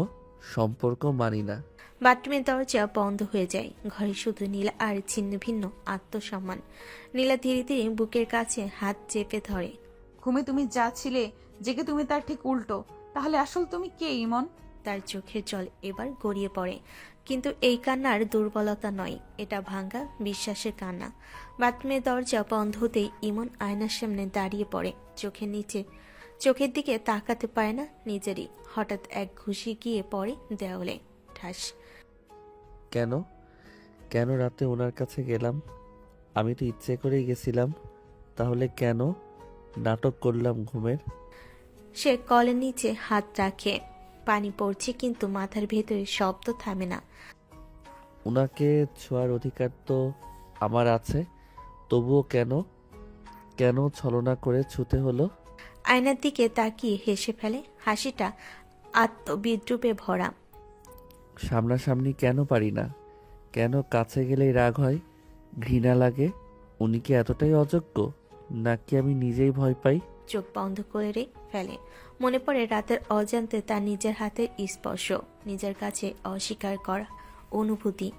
সম্পর্ক মানি না। বাথরুমের দরজা বন্ধ হয়ে যায়। ঘরে শুধু নীলা আর ছিন্ন ভিন্ন আত্মসম্মান। নীলা ধীরে ধীরে বুকের কাছে হাত চেপে ধরে। ঘুমে তুমি যা ছিলে, জেগে তুমি তার ঠিক উল্টো। তাহলে আসল তুমি কে ইমন? তার চোখের জল এবার গড়িয়ে পড়ে, কিন্তু এই কান্নার দুর্বলতা নয়, এটা ভাঙ্গা বিশ্বাসের কান্না। বাথরুমের দরজা বন্ধ হতেই ইমন আয়নার সামনে দাঁড়িয়ে পড়ে, চোখের দিকে তাকাতে পারে না নিজেরই। হঠাৎ এক ঘুষি গিয়ে পড়ে দেওয়ালে, ঠাস। কেন কেন রাতে ওনার কাছে গেলাম? আমি তো ইচ্ছে করেই গেছিলাম। তাহলে কেন নাটক করলাম ঘুমের? সে কলের নিচে হাত রাখে, পানি পড়ছে কিন্তু মাথার ভেতরে শব্দ থামে না। ওনাকে ছোঁয়ার অধিকার তো আমার আছে, তবুও কেন কেন ছলনা করে ছুতে হলো? আয়নার দিকে তাকিয়ে হেসে ফেলে, হাসিটা আত্মবিদ্রুপে ভরা। সামনাসামনি কেন পারি না? কেন কাছে গেলেই রাগ হয়, ঘৃণা লাগে? উনি কি এতটাই অযোগ্য, নাকি আমি নিজেই ভয় পাই? চোখ বন্ধ করে ফেলে। মনে পড়ে রাতের অজান্তে তার নিজের হাতের স্পর্শ, নিজের কাছে অস্বীকার করা অনুভূতি।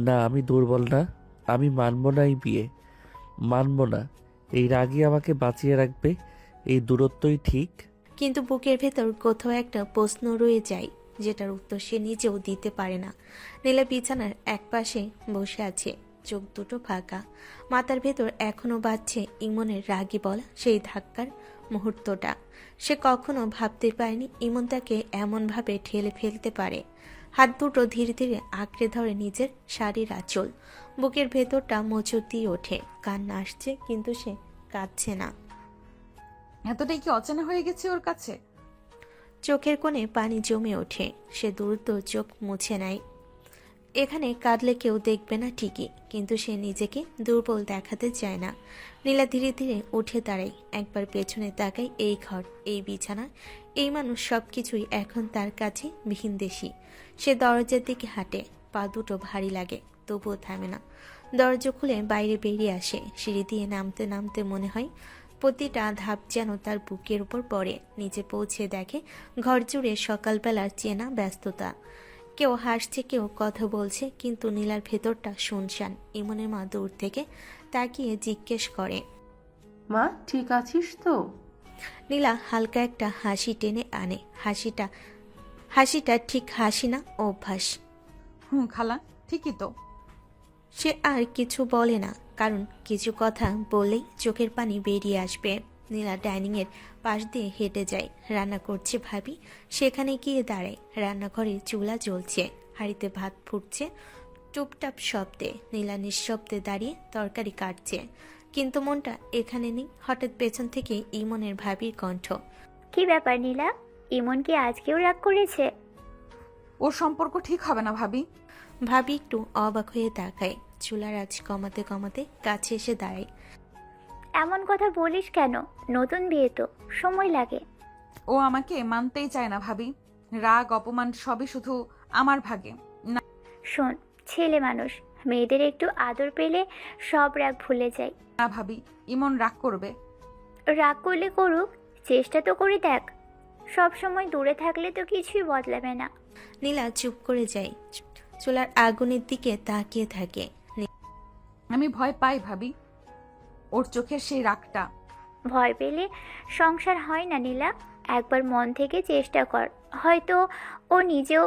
না, আমি দুর্বল না। আমি মানব না এই বিয়ে, মানব না। এই রাগই আমাকে বাঁচিয়ে রাখবে, এই দূরত্বই ঠিক। কিন্তু বুকের ভেতর কোথাও একটা প্রশ্ন রয়ে যায়, যেটার উত্তর সে নিজেও দিতে পারে না। নীলা বিছানার একপাশে বসে আছে, চোখ দুটো ফাঁকা। মাথার ভেতর এখনো বাজছে ইমনের রাগী বলা সেই ধাক্কার মুহূর্তটা। সে কখনো ভাবতে পারেনি ইমন তাকে এমনভাবে ঠেলে ফেলতে পারে। হাত দুটো ধীরে ধীরে আঁকড়ে ধরে নিজের শাড়ির আঁচল। বুকের ভেতরটা মোচড় দিয়ে ওঠে, কান্না আসছে কিন্তু সে কাঁদছে না। এতটাই কি অচেনা হয়ে গেছে ওর কাছে? চোখের কোণে পানি জমে ওঠে, সে দ্রুত চোখ মুছে নেয়। এখানে কাঁদলে কেউ দেখবে না ঠিকই, কিন্তু সে নিজেকে দুর্বল দেখাতে চায় না। নীলা ধীরে ধীরে উঠে দাঁড়ায়, একবার পেছনে তাকায়। এই ঘর, এই বিছানা, এই মানুষ, সবকিছুই এখন তার কাছে ভিনদেশী। সে দরজার দিকে হাঁটে, পা দুটো ভারী লাগে, তবুও থামে না। দরজা খুলে বাইরে বেরিয়ে আসে। সিঁড়ি দিয়ে নামতে নামতে মনে হয় প্রতিটা ধাপ যেন তার বুকের উপর পড়ে। নিচে পৌঁছে দেখে ঘর জুড়ে সকালবেলার চেনা ব্যস্ততা। কেউ হাসছে, কেউ কথা বলছে, কিন্তু নীলার ভেতরটা শুনশান। ইমনের মা দূর থেকে তাকিয়ে জিজ্ঞেস করে, মা ঠিক আছিস তো? নীলা হালকা একটা হাসি টেনে আনে। হাসিটা ঠিক হাসি না, অভ্যাস। খালা, ঠিকই তো। সে আর কিছু বলে না, কারণ কিছু কথা বললেই চোখের পানি বেরিয়ে আসবে। নীলা ডাইনিংয়ের পাশ দিয়ে হেঁটে যায়। রান্না করছে ভাবি, সেখানে গিয়ে দাঁড়ায়। রান্নাঘরে চুলা জ্বলছে, হাঁড়িতে ভাত ফুটছে টুপটাপ শব্দে। নীলা নিঃশব্দে দাঁড়িয়ে তরকারি কাটছে, কিন্তু মনটা এখানে নেই। হঠাৎ পেছন থেকে ইমনের ভাবির কণ্ঠ। কি ব্যাপার নীলা, ইমন কি আজকেও রাগ করেছে? ওর সম্পর্ক ঠিক হবে না ভাবি। ভাবি একটু অবাক হয়ে তাকায়, চুলার আঁচ কমাতে কমাতে কাছে এসে দাঁড়ায়। এমন কথা বলিস কেন? নতুন বিয়ে তো, সময় লাগে। ও আমাকে মানতেই চায় না ভাবি। রাগ অপমান সবই শুধু আমার ভাগে। না শোন, ছেলে মানুষ, মেয়েদের একটু আদর পেলে সব রাগ ভুলে যায়। না ভাবি, ইমন রাগ করবে। রাগ করলে করুক, চেষ্টা তো করে দেখ। সব সময় দূরে থাকলে তো কিছুই বদলাবে না। নীলা চুপ করে যায়, চুলার আগুনের দিকে তাকিয়ে থাকে। আমি ভয় পাই ভাবি, ওর চোখের সেই রাগটা। ভয় পেলে সংসার হয় না নীলা। একবার মন থেকে চেষ্টা কর, হয়তো ও নিজেও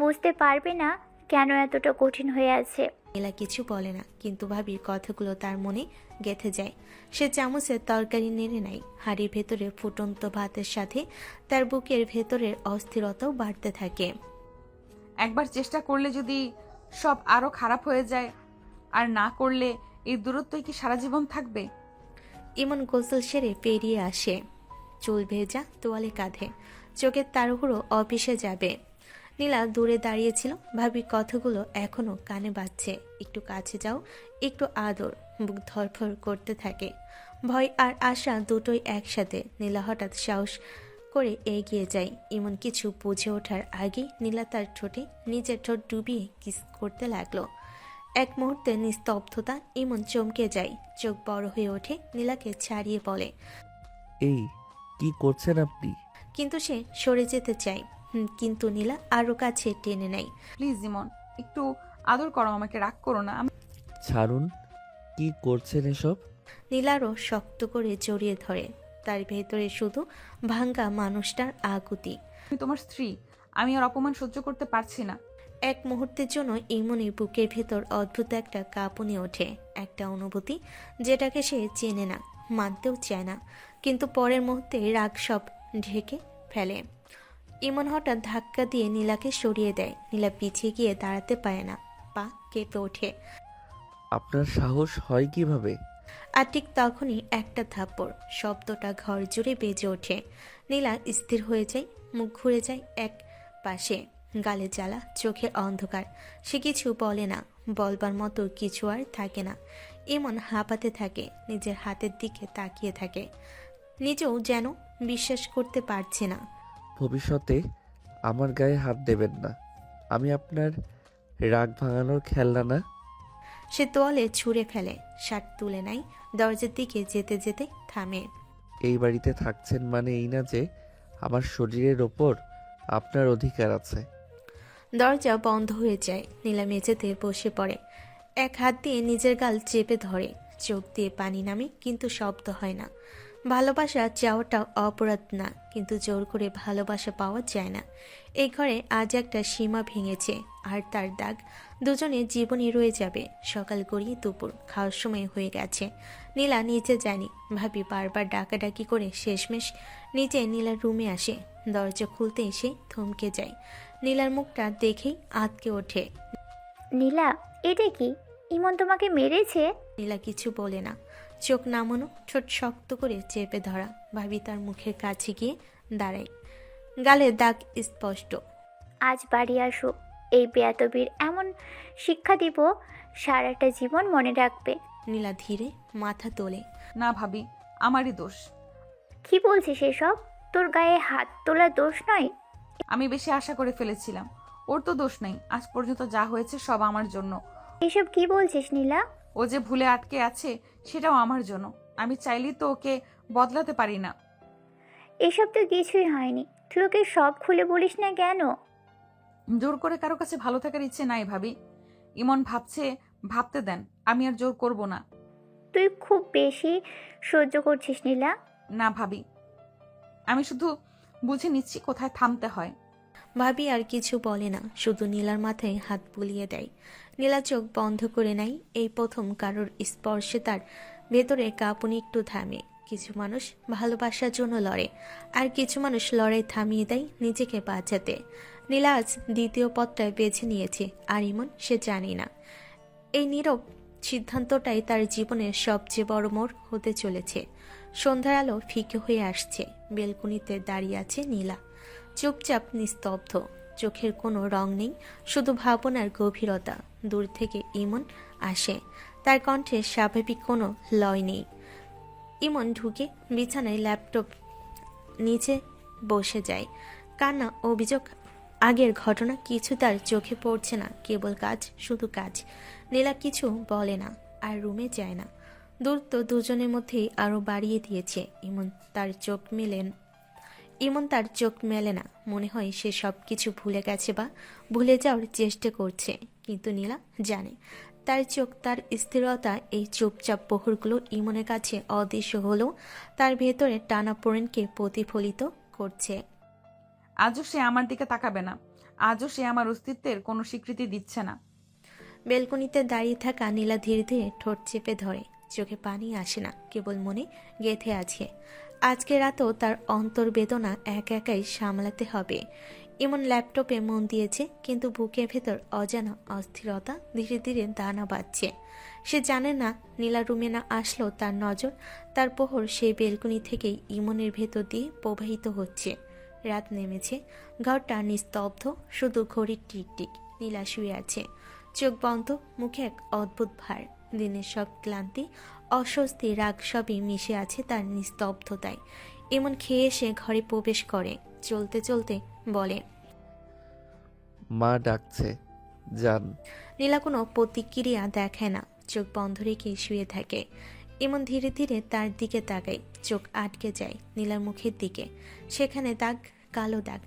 বুঝতে পারবে না কেন এতটা কঠিন হয়ে আছে। নীলা কিছু বলে না, কিন্তু ভাবির কথাগুলো তার মনে গেঁথে যায়। সে চামচের তরকারি নেড়ে নেয়। হাড়ির ভেতরে ফুটন্ত ভাতের সাথে তার বুকের ভেতরের অস্থিরতাও বাড়তে থাকে। একবার চেষ্টা করলে যদি সব আরো খারাপ হয়ে যায়, আর না করলে এই দূরত্বই কি সারা জীবন থাকবে? ইমন গোসল সেরে পেরিয়ে আসে, চুল ভেজা, তোয়ালে কাঁধে, চোখের তাড়াহুড়ো অফিসে যাবে। নীলা দূরে দাঁড়িয়েছিল, ভাবির কথাগুলো এখনো কানে বাজছে। একটু কাছে যাও, একটু আদর। বুক ধরফর করতে থাকে, ভয় আর আশা দুটোই একসাথে। নীলা হঠাৎ সাহস করে এগিয়ে যায়। ইমন কিছু বুঝে ওঠার আগেই নীলা তার ঠোঁটে নিজের ঠোঁট ডুবিয়ে কিস করতে লাগলো। এক মুহূর্তে নিস্তব্ধতা। ইমন চমকে যায়, চোখ বড় হয়ে ওঠে, নীলাকে ছাড়িয়ে বলে। এই কি করছেন আপনি? কিন্তু সে সরে যেতে চায়, কিন্তু নীলা আরো কাছে টেনে নেয়। প্লিজ ইমন, একটু আদর করো আমাকে, রাগ করো না। ছাড়ুন, কি করছেন এসব? নীলারও শক্ত করে জড়িয়ে ধরে, তার ভেতরে শুধু ভাঙ্গা মানুষটার আকুতি। আমি তোমার স্ত্রী, আমি আর অপমান সহ্য করতে পারছি না। এক মুহূর্তের জন্য ইমনের বুকের ভেতর অদ্ভুত একটা কাঁপুনি ওঠে, একটা অনুভূতি যেটাকে সে চেনে না, মানতেও চায় না। কিন্তু পরের মুহূর্তে রাগ সব ঢেকে ফেলে। ইমন হঠাৎ ধাক্কা দিয়ে নীলাকে সরিয়ে দেয়। নীলা পিছিয়ে গিয়ে দাঁড়াতে পারে না, পা কেঁপে ওঠে। আপনার সাহস হয় কিভাবে? আর ঠিক তখনই একটা থাপ্পড় শব্দটা ঘর জুড়ে বেজে ওঠে। নীলা স্থির হয়ে যায়, মুখ ঘুরে যায় এক পাশে, গালে জ্বালা, চোখে অন্ধকার। সে কিছু বলে না, বলবার মতো কিছু আর থাকে না। ইমন হাঁপাতে থাকে, নিজের হাতের দিকে তাকিয়ে থাকে, নিজেও যেন বিশ্বাস করতে পারছে না। ভবিষ্যতে আমার গায়ে হাত দেবেন না। আমি আপনার রাগ ভাঙানোর খেলনা না। সে তোয়ালে ছুঁড়ে ফেলে, শার্ট তুলে নেয়, দরজার দিকে যেতে যেতে থামে। এই বাড়িতে থাকছেন মানে এই না যে আমার শরীরের ওপর আপনার অধিকার আছে। দরজা বন্ধ হয়ে যায়। নীলা মেঝেতে বসে পড়ে, এক হাত দিয়ে নিজের গাল চেপে ধরে, চোখ দিয়ে পানি নামে, কিন্তু শব্দ হয় না। ভালোবাসা চাওয়াটা অপরাধ না, কিন্তু জোর করে ভালোবাসা পাওয়া যায় না। এই ঘরে আজ একটা সীমা ভেঙেছে, আর তার দাগ দুজনে জীবনই রয়ে যাবে। সকাল গড়িয়ে দুপুর, খাওয়ার সময় হয়ে গেছে। নীলা নিচে যায়নি, ভাবি বারবার ডাকাডাকি করে শেষমেশ নিচে নীলার রুমে আসে। দরজা খুলতে এসে থমকে যায়, নীলার মুখটা দেখেই আঁতকে ওঠে। নীলা, এটা কি? ইমন তোমাকে মেরেছে? নীলা কিছু বলে না, চোখ নামানো, ঠোঁট শক্ত করে চেপে ধরা। ভাবি তার মুখের কাছে গিয়ে দাঁড়ায়, গালে দাগ স্পষ্ট। আজ বাড়ি আসো, এই বেয়াদবির এমন শিক্ষা দিব সারাটা জীবন মনে রাখবে। নীলা ধীরে মাথা তোলে। না ভাবি, আমারই দোষ। কি বলছিস এসব? তোর গায়ে হাত তোলা দোষ নয়। আমি বেশি আশা করে ফেলেছিলাম। ওর তো দোষ নেই, আজ পর্যন্ত যা হয়েছে সব আমার জন্য। এসব কি বলছিস নীলা? ও যে ভুলে আটকে আছে সেটাও আমার জন্য। আমি চাইলেই তো ওকে বদলাতে পারি না। এসব তো কিছুই হয়নি। তুই ওকে সব খুলে বলিস না কেন? জোর করে কারো কাছে ভালো থাকার ইচ্ছে নাই ভাবি। ইমন ভাবছে, ভাবতে দেন, আমি আর জোর করব না। তুই খুব বেশি সহ্য করছিস নীলা। না ভাবি, আমি শুধু বুঝে নিচ্ছি কোথায় থামতে হয়। ভাবি আর কিছু বলে না, শুধু নীলার মাথায় হাত বুলিয়ে দেয়। নীলা চোখ বন্ধ করে নেয়। এই প্রথম কারোর স্পর্শে তার ভেতরে কাঁপুনি একটু থামে। কিছু মানুষ ভালোবাসার জন্য লড়ে, আর কিছু মানুষ লড়াই থামিয়ে দেয় নিজেকে বাঁচাতে। নীলা আজ দ্বিতীয় পথটায় বেছে নিয়েছে, আর ইমন সে জানি না। এই নীরব সিদ্ধান্তটাই তার জীবনের সবচেয়ে বড় মোড় হতে চলেছে। সন্ধ্যার আলো ফিকে হয়ে আসছে, বেলকুনিতে দাঁড়িয়ে আছে নীলা, চুপচাপ নিস্তব্ধ, চোখের কোনো রং নেই, শুধু ভাবনার গভীরতা। দূর থেকে ইমন আসে, তার কণ্ঠে স্বাভাবিক কোনো লয় নেই। ইমন ঢুকে বিছানায় ল্যাপটপ নিচে বসে যায়, কান্না অভিযোগ আগের ঘটনা কিছু তার চোখে পড়ছে না, কেবল কাজ, শুধু কাজ। নীলা কিছু বলে না, আর রুমে যায় না। দূরত্ব দুজনের মধ্যেই আরো বাড়িয়ে দিয়েছে। ইমন তার চোখ মেলে না, মনে হয় সে সব কিছু ভুলে গেছে বা ভুলে যাওয়ার চেষ্টা করছে। কিন্তু নীলা জানে তার চোখ, তার স্থিরতা, এই চুপচাপ প্রহরগুলো ইমনের কাছে অদৃশ্য হলেও তার ভেতরে টানাপোড়েনকে প্রতিফলিত করছে। আজও সে আমার দিকে তাকাবে না। আজও সে আমার অস্তিত্বের কোনো স্বীকৃতি দিচ্ছে না। বেলকনিতে দাঁড়িয়ে থাকা নীলা ধীরে ধীরে ঠোঁট চেপে ধরে। চোখে পানি আসে না, কেবল মনে গেঁথে আছে। আজকে রাতেও তার অন্তর্বেদনা একাই সামলাতে হবে। ইমন ল্যাপটপে মন দিয়েছে, কিন্তু বুকের ভেতর অজানা অস্থিরতা ধীরে ধীরে দানা বাঁধছে। সে জানে না নীলা রুমে না আসলেও তার নজর, তার প্রহর সেই বেলকনি থেকেই ইমনের ভেতর দিয়ে প্রবাহিত হচ্ছে। রাত নেমেছে, ঘরটা নিস্তব্ধ, শুধু ঘড়ির টিকটিক। নীলা শুয়ে আছে, চোখ বন্ধ, মুখে এক অদ্ভুত ভার। দিনের সব ক্লান্তি, অস্বস্তি, রাগ সবই মিশে আছে তার নিস্তব্ধতায়। এমন খেয়ে এসে ঘরে প্রবেশ করে, চলতে চলতে বলে, মা ডাকছে, যান। নীলা কোনো প্রতিক্রিয়া দেখায় না, চোখ বন্ধ রেখে শুয়ে থাকে। এমন ধীরে ধীরে তার দিকে তাকায়, চোখ আটকে যায় নীলার মুখের দিকে। সেখানে দাগ, কালো দাগ।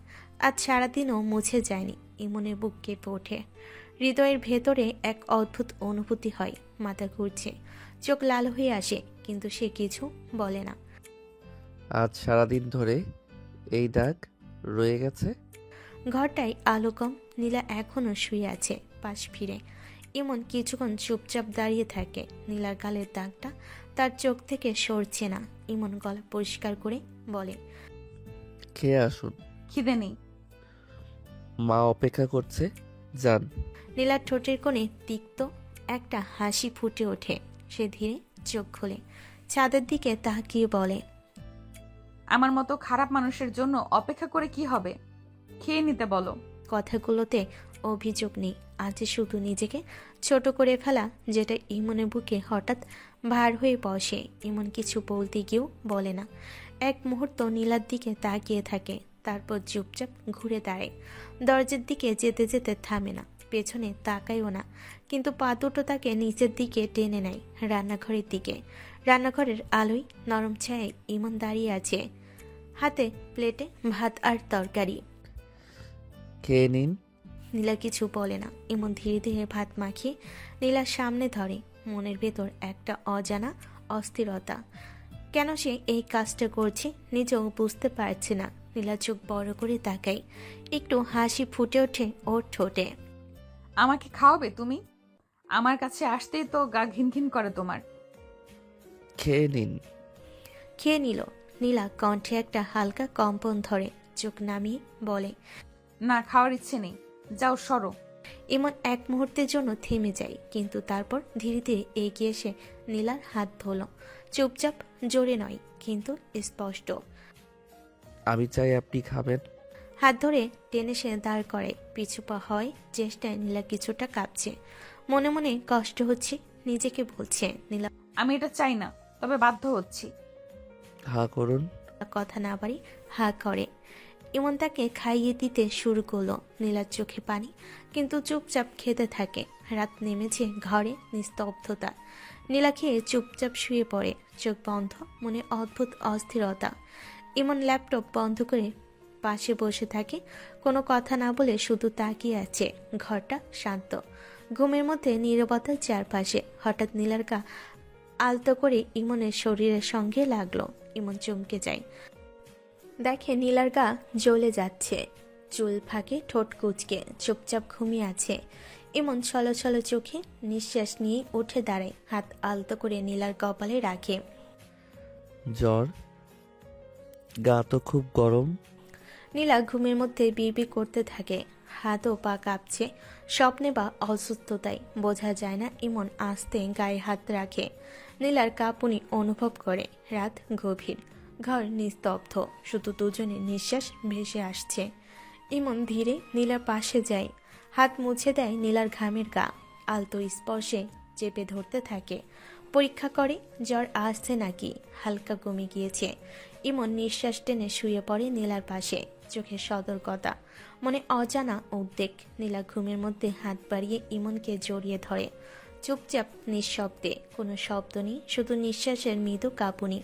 আজ সারাদিনও মুছে যায়নি। ইমনের বুক কেঁপে ওঠে, হৃদয়ের ভেতরে এক অদ্ভুত অনুভূতি হয়। মাথা ঘুরছে, চোখ লাল হয়ে আসে, কিন্তু সে কিছু বলে না। আজ সারাদিন ধরে এই দাগ রয়ে গেছে। ঘরটায় আলো কম, নীলা এখনো শুয়ে আছে পাশ ফিরে। ইমন কিছুক্ষণ চুপচাপ দাঁড়িয়ে থাকে। নীলার গালের দাগটা তার চোখ থেকে সরছে না। ইমন গলা পরিষ্কার করে বলে, খেয়ে আসুন, খিদে নেই। মা অপেক্ষা করছে, যান। নীলার ঠোঁটের কোণে তিক্ত একটা হাসি ফুটে ওঠে। সে ধীরে চোখ খোলে, ছাদের দিকে তাকিয়ে বলে, আমার মতো খারাপ মানুষের জন্য অপেক্ষা করে কি হবে? খেয়ে নিতে বলো। কথাগুলোতে অভিযোগ নেই, আছে শুধু নিজেকে ছোট করে ফেলা, যেটা ইমনের বুকে হঠাৎ ভার হয়ে বসে। ইমন কিছু বলতে গিয়েও বলে না। এক মুহূর্ত নীলার দিকে তাকিয়ে থাকে, তারপর চুপচাপ ঘুরে দাঁড়ায়। দরজার দিকে যেতে যেতে থামে না, পেছনে তাকায়ও না, কিন্তু পা দুটো তাকে নিচের দিকে টেনে নেয়, রান্নাঘরের দিকে। রান্নাঘরের আলোয় নরম ছায়ায় ইমন দাঁড়িয়ে আছে, হাতে প্লেটে ভাত আর তরকারি। খেয়ে নিন। নীলা কিছু বলে না। এমন ধীরে ধীরে ভাত মাখিয়ে নীলার সামনে ধরে। মনের ভেতর একটা অজানা অস্থিরতা। কেন সে এই কাজটা করছে নিজেও বুঝতে পারছে না। নীলা চোখ বড় করে তাকায়, একটু হাসি ফুটে ওঠে ওর ঠোঁটে। আমাকে খাওয়াবে তুমি? আমার কাছে আসতেই তো গা ঘিনঘিন করে তোমার। খেয়ে নিন। খেয়ে নিল। নীলা কণ্ঠে একটা হালকা কম্পন ধরে, চোখ নামিয়ে বলে, না, খাওয়ার ইচ্ছে নেই, যাও সরো। এমন এক মুহূর্তের জন্য থেমে যায়, কিন্তু তারপর ধীরে ধীরে এগিয়ে এসে নীলার হাত ধরল। চুপচাপ, জোরে নয়, কিন্তু স্পষ্ট। আমি চাই আপনি খাবেন। হাত ধরে টেনে সে দাঁড় করে, পিছু পা হয় চেষ্টায়। নীলা কিছুটা কাঁপছে, মনে মনে কষ্ট হচ্ছে। নিজেকে বলছে, নীলা আমি এটা চাই না, তবে বাধ্য হচ্ছি। হা করুন। কথা না বাড়ি হা করে। ইমন তাকে খাইয়ে দিতে শুরু করলো। নীলার চোখে পানি, কিন্তু চুপচাপ খেতে থাকে। রাত নেমেছে, ঘরে নিস্তব্ধতা। নীলা খেয়ে চুপচাপ শুয়ে পড়ে, চোখ বন্ধ, মনে অদ্ভুত অস্থিরতা। ইমন ল্যাপটপ বন্ধ করে পাশে বসে থাকে, কোনো কথা না বলে শুধু তাকিয়ে আছে। ঘরটা শান্ত, ঘুমের মধ্যে নীরবতা চারপাশে। হঠাৎ নীলার গা আলতো করে ইমনের শরীরের সঙ্গে লাগলো। ইমন চমকে যায়, দেখে নীলার গা জ্বলে যাচ্ছে, চুল ফাঁকে, ঠোঁট কুচকে, চুপচাপ ঘুমিয়ে আছে। ইমন ছলো ছলো চোখে নিঃশ্বাস নিয়ে উঠে দাঁড়ায়, হাত আলতো করে নীলার কপালে রাখে। জ্বর? গা তো খুব গরম। নীলা ঘুমের মধ্যে বিড়বিড় করতে থাকে, হাত ও পা কাঁপছে। স্বপ্নে বা অসুস্থতায় বোঝা যায় না। ইমন আস্তে গায়ে হাত রাখে, নীলার কাঁপুনি অনুভব করে। রাত গভীর, ঘর নিস্তব্ধ, শুধু দুজনের নিঃশ্বাস ভেসে আসছে। ইমন ধীরে নীলার পাশে যায়, হাত মুছে দেয় নীলার ঘামের গা, আলতো স্পর্শে চেপে ধরতে থাকে। পরীক্ষা করে জ্বর আসছে নাকি। হালকা কমে গিয়েছে। ইমন নিঃশ্বাস টেনে শুয়ে পড়ে নীলার পাশে। চোখে সতর্কতা, মনে অজানা উদ্বেগ। নীলা ঘুমের মধ্যে হাত বাড়িয়ে ইমনকে জড়িয়ে ধরে। চুপচাপ নিঃশব্দে, কোনো শব্দ নেই, শুধু নিঃশ্বাসের মৃদু কাঁপুনি।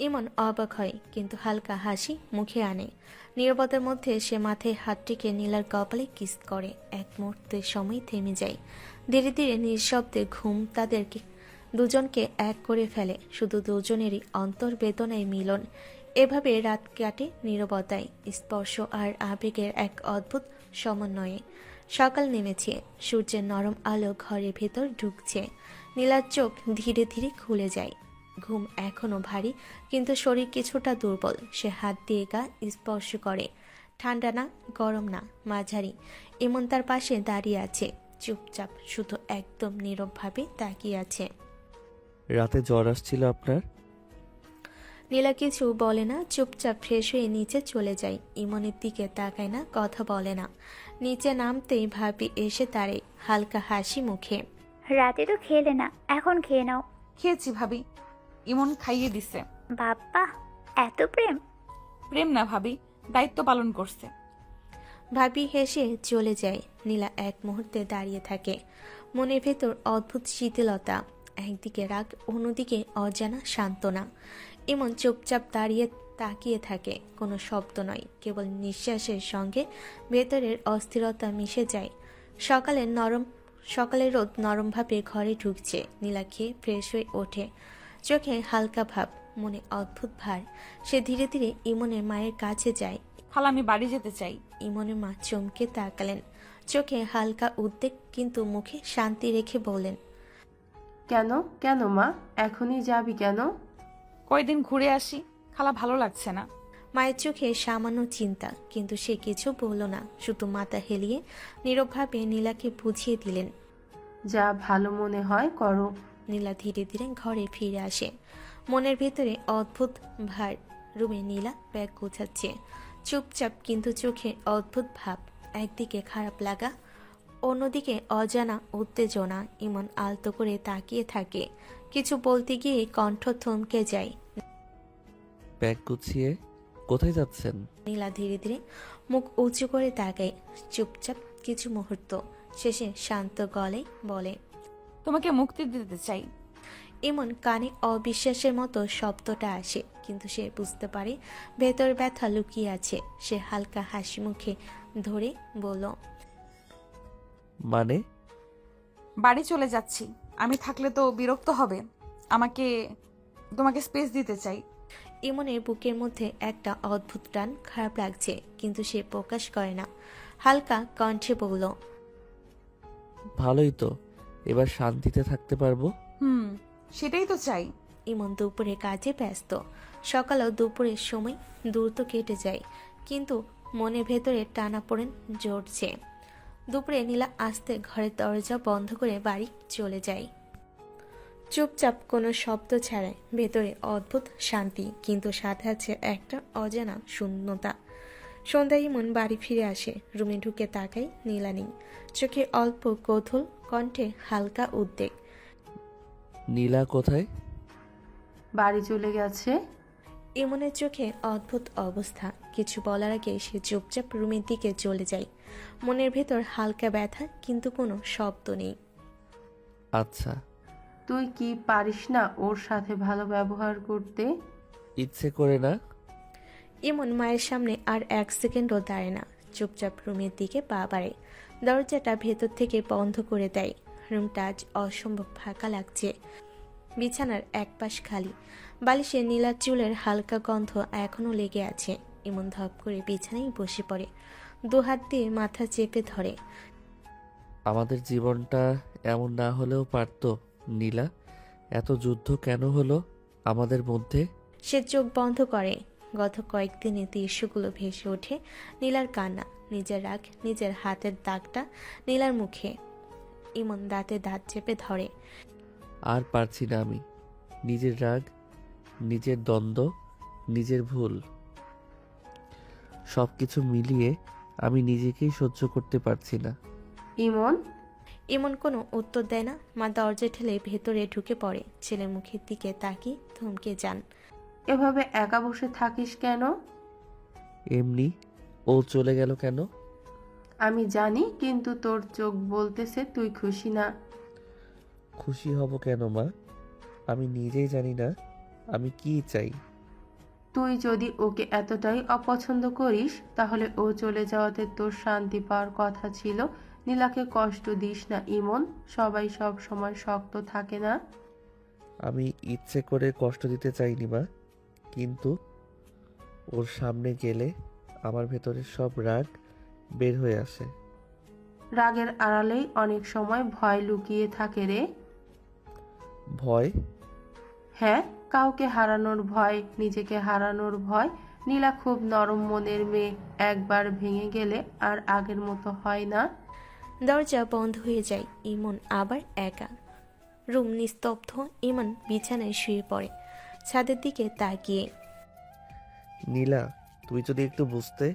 ইমন অবাক হয়, কিন্তু হালকা হাসি মুখে আনে। নীরবতার মধ্যে সে মাথায় হাতটিকে নীলার কপালে কিস করে। এক মুহূর্তের সময় থেমে যায়। ধীরে ধীরে নিঃশব্দে ঘুম তাদেরকে দুজনকে এক করে ফেলে। শুধু দুজনেরই অন্তর্বেদনায় মিলন। এভাবে রাত কাটে নীরবতায়, স্পর্শ আর আবেগের এক অদ্ভুত সমন্বয়ে। সকাল নেমেছে, সূর্যের নরম আলো ঘরের ভেতর ঢুকছে। নীলার চোখ ধীরে ধীরে খুলে যায়। ঘুম এখনো ভারী, কিন্তু শরীর কিছুটা দুর্বল। সে হাত দিয়ে গা স্পর্শ করে। ঠান্ডা না, গরম না, মাঝারি। এমন তার পাশে দাঁড়িয়ে আছে, চুপচাপ, শুধু একদম নীরবভাবে তাকিয়ে আছে। রাতে জ্বর আসছিল আপনার? নীলা কিছু বলে না, চুপচাপ ফ্রেশ হয়ে নিচে চলে যায়। ইমনের দিকে তাকায় না, কথা বলে না। নিচে নামতেই ভাবি এসে তারে, হালকা হাসি মুখে। রাতে তো খেলে না, এখন খেয়ে নাও। খেয়েছি ভাবি, ইমন খাইয়ে দিছে। বাবা, এত প্রেম! প্রেম না ভাবি, দায়িত্ব পালন করছে। ভাবি হেসে চলে যায়। নীলা এক মুহূর্তে দাঁড়িয়ে থাকে। মনের ভেতর অদ্ভুত শীতলতা, একদিকে রাগ, অন্যদিকে অজানা সান্ত্বনা। এমন চুপচাপ দাঁড়িয়ে তাকিয়ে থাকে। কোনো শব্দ নয়, কেবল নিঃশ্বাসের সঙ্গে ভেতরের অস্থিরতা মিশে যায়। সকালের রোদ নরমভাবে ঘরে ঢুকছে। নীলা খেয়ে ফ্রেশ হয়ে ওঠে। চোখে হালকা ভাব, মনে অদ্ভুত ভার। সে ধীরে ধীরে ইমনের মায়ের কাছে যায়। খালা আমি বাড়ি যেতে চাই। ইমনের মা চমকে তাকালেন। চোখে হালকা উদ্বেগ, কিন্তু মুখে শান্তি রেখে বলেন, কেন কেন মা, এখনই যাবি কেন? কয়দিন ঘুরে আসি, খালা ভালো লাগছে না। মায়ের চোখে সামান্য চিন্তা, কিন্তু সে কিছু বলল না, শুধু মাথা হেলিয়ে নীরবভাবে নীলাকে বুঝিয়ে দিলেন। যা ভালো মনে হয় করো। নীলা ধীরে ধীরে ঘরে ফিরে আসে। মনের ভেতরে অদ্ভুত ভার। রুমে নীলা ব্যাগ গোছাচ্ছে, চুপচাপ, কিন্তু চোখে অদ্ভুত ভাব। একদিকে খারাপ লাগা, অন্যদিকে অজানা উত্তেজনা। ইমন আলতো করে তাকিয়ে থাকে। কিছু বলতে গিয়ে কণ্ঠ থমকে যায়। ব্যাগ গুছিয়ে কোথায় যাচ্ছেন? নীলা ধীরে ধীরে মুখ উঁচু করে তাকায়। চুপচাপ কিছু মুহূর্ত, শেষে শান্ত গলায় বলে, তোমাকে মুক্তি দিতে চাই। এমন কানে অবিশ্বাসের মতো শব্দটা আসে, কিন্তু সে বুঝতে পারে ভেতর ব্যথা লুকিয়ে আছে। সে হালকা হাসি মুখে ধরে বলল, মানে? বাড়ি চলে যাচ্ছি। আমি থাকলে তো বিরক্ত হবে। তোমাকে স্পেস দিতে চাই। ইমনের বুকের মধ্যে একটা অদ্ভুত টান, খারাপ লাগছে, কিন্তু সে প্রকাশ করে না। হালকা কণ্ঠে বলল, ভালোই তো, এবার শান্তিতে থাকতে পারবো। সেটাই তো চাই। ইমন দুপুরে কাজে ব্যস্ত। সকালেও দুপুরের সময় দ্রুত কেটে যায়, কিন্তু মনের ভেতরে টানাপোড়েন জড়ছে। দুপুরে নীলা আস্তে ঘরের দরজা বন্ধ করে বাড়ি চলে যায়। চুপচাপ, কোনো শব্দ ছাড়াই। ভেতরে অদ্ভুত শান্তি, কিন্তু সাথে আছে একটা অজানা শূন্যতা। সন্ধ্যায় ইমন বাড়ি ফিরে আসে। রুমে ঢুকে তাকাই, নীলা নেই। চোখে অল্প কৌতূহল, কণ্ঠে হালকা উদ্বেগ। নীলা কোথায়? বাড়ি চলে গেছে। ইমনের চোখে অদ্ভুত অবস্থা। কিছু বলার আগে সে চুপচাপ রুমের দিকে চলে যায়। মনের ভেতর হালকা ব্যথা, কিন্তু কোনো শব্দ নেই। আচ্ছা। তুই কি পারিস না ওর সাথে ভালো ব্যবহার করতে? ইচ্ছে করে না। ইমন মায়ের সামনে আর এক সেকেন্ডও দাঁড়ায় না, চুপচাপ রুমের দিকে পা বাড়ে। দরজাটা ভেতর থেকে বন্ধ করে দেয়। রুমটা আজ অসম্ভব ফাঁকা লাগছে। বিছানার এক পাশ খালি, বালিশে নীলা চুলের হালকা গন্ধ এখনো লেগে আছে। ইমন ধপ করে বিছানায় বসে পড়ে, দুহাত দিয়ে মাথা চেপে ধরে। আমাদের জীবনটা এমন না হলেও পারতো নীলা। এত যুদ্ধ কেন হলো আমাদের মধ্যে? সে চোখ বন্ধ করে। গত কয়েকদিনে দৃশ্যগুলো ভেসে ওঠে। নীলার কান্না, নিজের রাগ, নিজের হাতের দাগটা নীলার মুখে। ইমন দাঁতে দাঁত চেপে ধরে। আর পারছি না আমি। নিজের রাগ, নিজের দ্বন্দ্ব, নিজের ভুল, সব কিছু মিলিয়ে আমি নিজেকেই সহ্য করতে পারছি না। ইমন, ইমন কোনো উত্তর দেয় না। মা দরজা ঠেলে ভেতরে ঢুকে পড়ে। ছেলের মুখের দিকে তাকিয়ে থমকে যান। এভাবে একা বসে থাকিস কেন? এমনি। ও চলে গেল কেন? আমি জানি, কিন্তু তোর চোখ বলতেছে তুই খুশি না। খুশি হব কেন মা? আমি নিজেই জানি না আমি কি চাই। তুই যদি ওকে এতটাই অপছন্দ করিস, তাহলে ও চলে যাওয়াতে তোর শান্তি পাওয়ার কথা ছিল। নীলাকে কষ্ট দিস না ইমন, সবাই সব সময় শক্ত থাকে না। আমি ইচ্ছে করে কষ্ট দিতে চাইনি মা, কিন্তু ওর সামনে গেলে আমার ভেতরের সব রাগ বের হয়ে আসে। রাগের আড়ালেই অনেক সময় ভয় লুকিয়ে থাকে রে। ভয়? হ্যাঁ, কাউকে হারানোর ভয়, নিজেকে হারানোর ভয়। নীলা খুব নরম মনের মেয়ে, একবার ভেঙে গেলে আর আগের মতো হয় না। দরজা বন্ধ হয়ে যায়। ইমন আবার একা। রুম নিস্তব্ধ। ইমন বিছানায় শুয়ে পড়ে, ছাদের দিকে তাকিয়ে। নীলা, তুমি যদি একটু বুঝতে,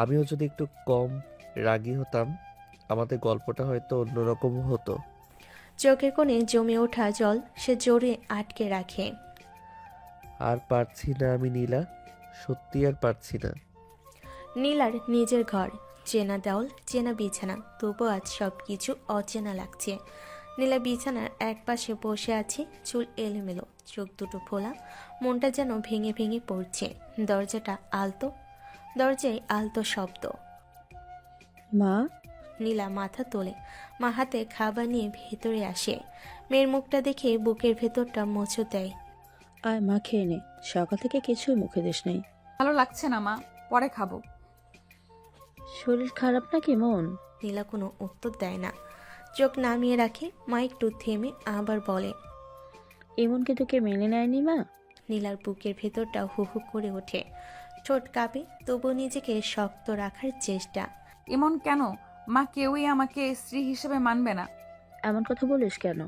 আমিও যদি একটু কম রাগী হতাম, আমাদের গল্পটা হয়তো অন্যরকম হতো। চোখের কোণে জমে ওঠা জল সে জোরে আটকে রাখে। আর পারছি না আমি নীলা, সত্যি আর পারছি না। নীলার নিজের ঘর, চেনা দেওয়াল, চেনা বিছানা, তবু আজ সব কিছু অচেনা লাগছে। নীলা বিছানার এক পাশে বসে আছে, চুল এলোমেলো, চোখ দুটো ফোলা, মনটা যেন ভেঙে ভেঙে পড়ছে। দরজায় আলতো শব্দ। মা, নীলা মাথা তোলে। মা হাতে খাবার নিয়ে ভেতরে আসে। মেয়ের মুখটা দেখে বুকের ভেতরটা মোচড় দেয়। আয় মা, খেয়ে নে। সকাল থেকে কিছুই মুখে দিস নেই। ভালো লাগছে না মা, পরে খাবো। শরীর খারাপ নাকি মন? নীলা কোনো উত্তর দেয় না, চোখ নামিয়ে রাখে। মা একটু থেমে আবার বলে, এমনকি তোকে মেনে নেয়নি মা? নীলার বুকের ভেতরটা হু হু করে ওঠে, ঠোঁট কাঁপে, তবু নিজেকে শক্ত রাখার চেষ্টা। এমন কেন মা? কেউই আমাকে স্ত্রী হিসেবে মানবে না। এমন কথা বলিস কেন?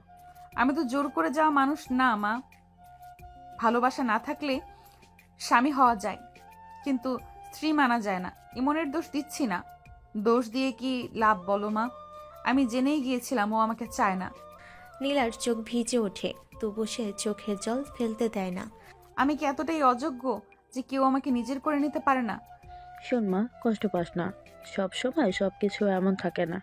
আমি তো জোর করে যাওয়া মানুষ না মা। ভালোবাসা না থাকলে স্বামী হওয়া যায়, কিন্তু স্ত্রী মানা যায় না। ইমনের দোষ দিচ্ছি না। দোষ দিয়ে কি লাভ বলো মা? আমি জেনেই গিয়েছিলাম ও আমাকে চায় না। নীলার চোখ ভিজে ওঠে, তবু সে চোখের জল ফেলতে দেয় না। আমি কি এতটাই অযোগ্য যে কেউ আমাকে নিজের করে নিতে পারে না? শোন মা, কষ্ট পাস না। সব সময় সবকিছু এমন থাকে না।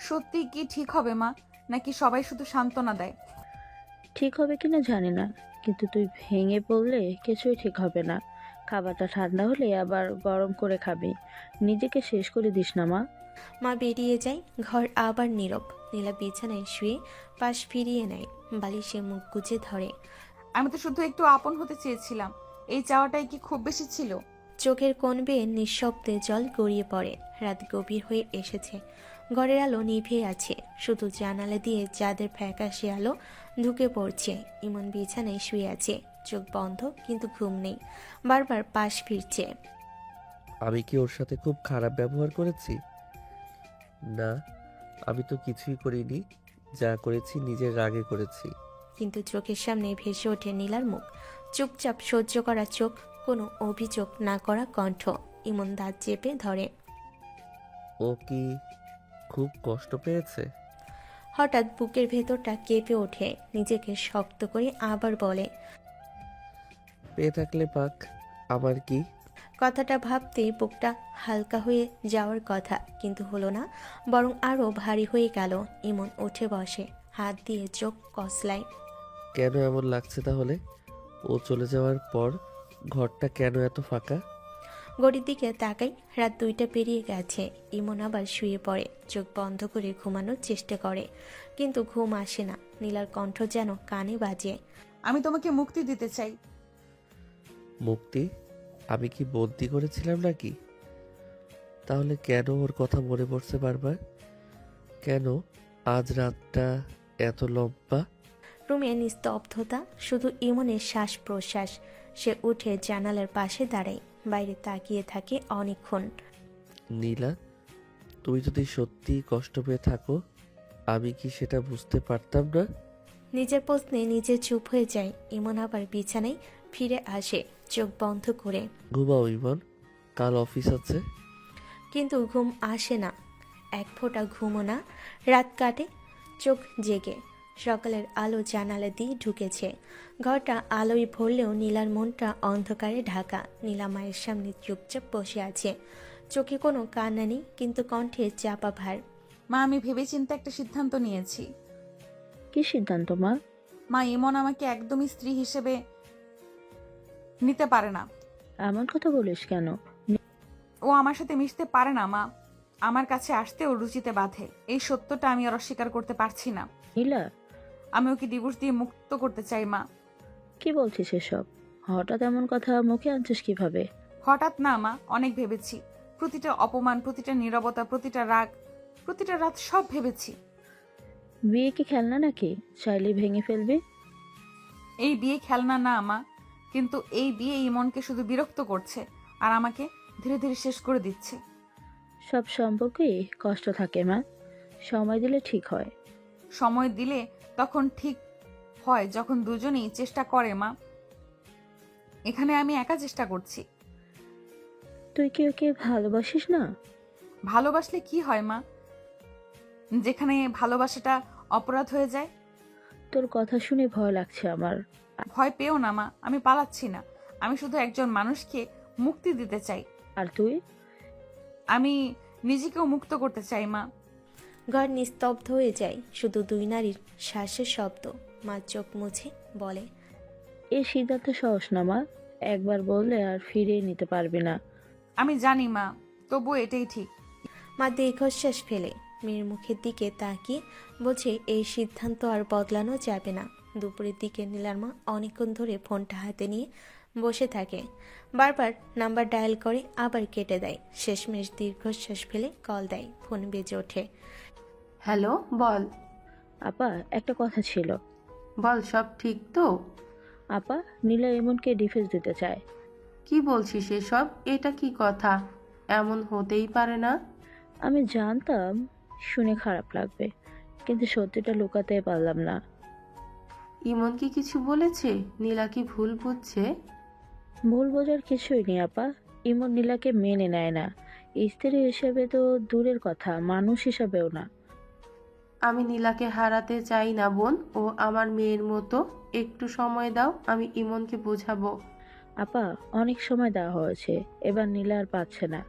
সত্যি কি ঠিক হবে মা, নাকি সবাই শুধু সান্ত্বনা দেয়? ঠিক হবে কিনা জানি না, কিন্তু তুই ভেঙে পড়লে কিছুই ঠিক হবে না। খাবারটা ঠান্ডা হলে আবার গরম করে খাবি। নিজেকে শেষ করে দিস না মা। মা বেরিয়ে যায়। ঘর আবার নীরব। নীলা বিছানায় শুয়ে পাশ ফিরিয়ে নেয়, বালিশে মুখ গুজে ধরে। আমি তো শুধু একটু আপন হতে চেয়েছিলাম। এই চাওয়াটাই কি খুব বেশি ছিল? চোখের কোণ বেয়ে নিঃশব্দে জল গড়িয়ে পড়ে। রাত গভীর হয়ে এসেছে। ঘরের আলো নিভে আছে, শুধু জানালা দিয়ে চাঁদের ফ্যাকাশে আলো ঢুকে পড়ছে। ইমন বিছানায় শুয়ে আছে, চোখ বন্ধ, কিন্তু ঘুম নেই। বারবার পাশ ফিরছে। আমি কি ওর সাথে খুব খারাপ ব্যবহার করেছি? না, আমি তো কিছুই করিনি। যা করেছি নিজের রাগে করেছি। কিন্তু চোখের সামনে ভেসে ওঠে নীলার মুখ, চুপচাপ সহ্য করা চোখ, কোনো অভিযোগ না করা কণ্ঠ। ইমন দাঁত চেপে ধরে। ও কি খুব কষ্ট পেয়েছে? হঠাৎ বুকের ভেতরটা কেঁপে ওঠে, নিজেকে শক্ত করে আবার বলে, পেয়ে থাকলে পাক, আমার কি। কথাটা ভাবতেই বুকটা হালকা হয়ে যাওয়ার কথা, কিন্তু হলো না, বরং আরো ভারী হয়ে গেল। ইমন উঠে বসে, হাত দিয়ে চোখ কসলায়। কেন এমন লাগছে তাহলে? ও চলে যাওয়ার পর ঘরটা কেন এত ফাঁকা? ঘড়ির দিকে তাকাই, রাত 2টা পেরিয়ে গেছে। ইমন আবার শুয়ে পড়ে, চোখ বন্ধ করে ঘুমানোর চেষ্টা করে, কিন্তু ঘুম আসে না। নীলার কণ্ঠ যেন কানে বাজে। আমি তোমাকে মুক্তি দিতে চাই। মুক্তি? আমি কি বন্দি করেছিলাম নাকি? তাহলে কেন ওর কথা মনে পড়ছে বারবার? কেন আজ রাতটা এত লম্বা? রুমে নিস্তব্ধতা, শুধু ইমনের শ্বাস প্রশ্বাস। সে উঠে জানালার পাশে দাঁড়ায়, বাইরে তাকিয়ে থাকে অনেকক্ষণ। নীলা, তুমি যদি সত্যি কষ্ট পেয়ে থাকো, আমি কি সেটা বুঝতে পারতাম না? নিজের প্রশ্নে নিজে চুপ হয়ে যায়। ইমন আবার বিছানায় ফিরে আসে, চোখ বন্ধ করে। ঘুমাও ইমন, কাল অফিস আছে। কিন্তু ঘুম আসে না, এক ফোঁটা ঘুমও না। রাত কাটে, চোখ জেগে। সকালের আলো জানালা দিয়ে ঢুকেছে। ঘরটা আলোয় ভরলেও নীলার মনটা অন্ধকারে ঢাকা। নীলা মায়ের সামনে চুপচাপ বসে আছে, চোখে কোনো কান্না নেই, কিন্তু কণ্ঠে চাপা ভার। মা, আমি ভেবেচিন্তে একটা সিদ্ধান্ত নিয়েছি। কি সিদ্ধান্ত মা? মা, ইমন আমাকে একদমই স্ত্রী হিসেবে নিতে পারে না। এমন কথা বলিস কেন? ও আমার সাথে মিশতে পারে না মা। আমার কাছে আসতে ও রুচিতে বাঁধে। এই সত্যটা আমি আর অস্বীকার করতে পারছি না। নীলা, আমি ওকে ডিভোর্স দিয়ে মুক্ত করতে চাই মা। কি বলছিস এসব? হঠাৎ এমন কথা মুখে আনছিস কিভাবে? হঠাৎ না মা, অনেক ভেবেছি। প্রতিটা অপমান, প্রতিটা নীরবতা, প্রতিটা রাগ, প্রতিটা রাত সব ভেবেছি। বিয়ে কি খেলনা নাকি চাইলে ভেঙে ফেলবি? এই বিয়ে খেলনা না মা, কিন্তু এই বিয়ে ইমনকে শুধু বিরক্ত করছে আর আমাকে ধীরে ধীরে শেষ করে দিচ্ছে। সব সম্পর্কেই কষ্ট থাকে মা, সময় দিলে ঠিক হয়। সময় দিলে তখন ঠিক হয় যখন দুজনেই চেষ্টা করে মা। এখানে আমি একা চেষ্টা করছি। তুই কি ওকে ভালোবাসিস না? ভালোবাসলে কি হয় মা, যেখানে ভালোবাসাটা অপরাধ হয়ে যায়? তোর কথা শুনে ভয় লাগছে আমার। ভয় পেও না মা, আমি পালাচ্ছি না। আমি শুধু একজন মানুষকে মুক্তি দিতে চাই। আর তুই? আমি নিজেকেও মুক্ত করতে চাই মা। ঘর নিস্তব্ধ হয়ে যায়, শুধু দুই নারীর শ্বাসের শব্দ। মা চোখ মুছে বলে, এই সিদ্ধান্ত সহজ না মা, একবার বললে আর ফিরিয়ে নিতে পারবি না। আমি জানি মা, তবুও এটাই ঠিক। মা দীর্ঘশ্বাস ফেলে মেয়ের মুখের দিকে তাকিয়ে বলছে, এই সিদ্ধান্ত আর বদলানো যাবে না। দুপুরের দিকে নীলার মা অনেকক্ষণ ধরে ফোনটা হাতে নিয়ে বসে থাকে। বারবার নাম্বার ডায়াল করে, আবার কেটে দেয়। শেষমেশ দীর্ঘশ্বাস ফেলে কল দেয়। ফোন বেজে ওঠে। হ্যালো, বল। আপা, একটা কথা ছিল। বল, সব ঠিক তো? আপা, নীলা এমনকে ডিভোর্স দিতে চায়। কি বলছিস এসব? এটা কি কথা? এমন হতেই পারে না। আমি জানতাম শুনে খারাপ লাগবে, কিন্তু সত্যিটা লুকাতে পারলাম না। ইমন কি কিছু বলেছে? নীলা কি ভুল বুঝছে? ভুল বোঝার কিছুই নেই আপা, ইমন নীলাকে মেনে নেয় না। স্ত্রী হিসেবে তো দূরের কথা, মানুষ হিসাবেও না। আমি নীলাকে হারাতে চাই না বোন, ও আমার মেয়ের মতো। একটু সময় দাও, আমি ইমনকে বোঝাবো। আপা, অনেক সময় দেওয়া হয়েছে, এবার নীলা আর পাচ্ছে না।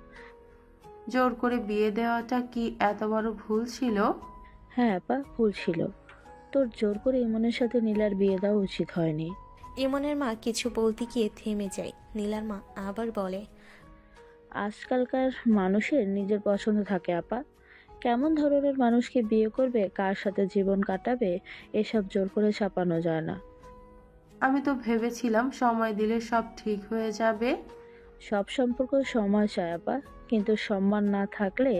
জোর করে বিয়ে দেওয়াটা কি এত বড় ভুল ছিল? হ্যাঁ আপা, ভুল ছিল। তোর জোর করে ইমনের সাথে নীলার বিয়ে দেওয়া উচিত হয়নি। ইমনের মা কিছু বলতে গিয়ে থেমে যায়। নীলার মা আবার বলে, আজকালকার মানুষের নিজের পছন্দ থাকে আপা, কেমন ধরনের মানুষকে বিয়ে করবে, কার সাথে জীবন কাটাবে, এসব জোর করে চাপানো যায় না। আমি তো ভেবেছিলাম সময় দিলে সব ঠিক হয়ে যাবে। সব সম্পর্ক সময় চায় আপা, কিন্তু সম্মান না থাকলে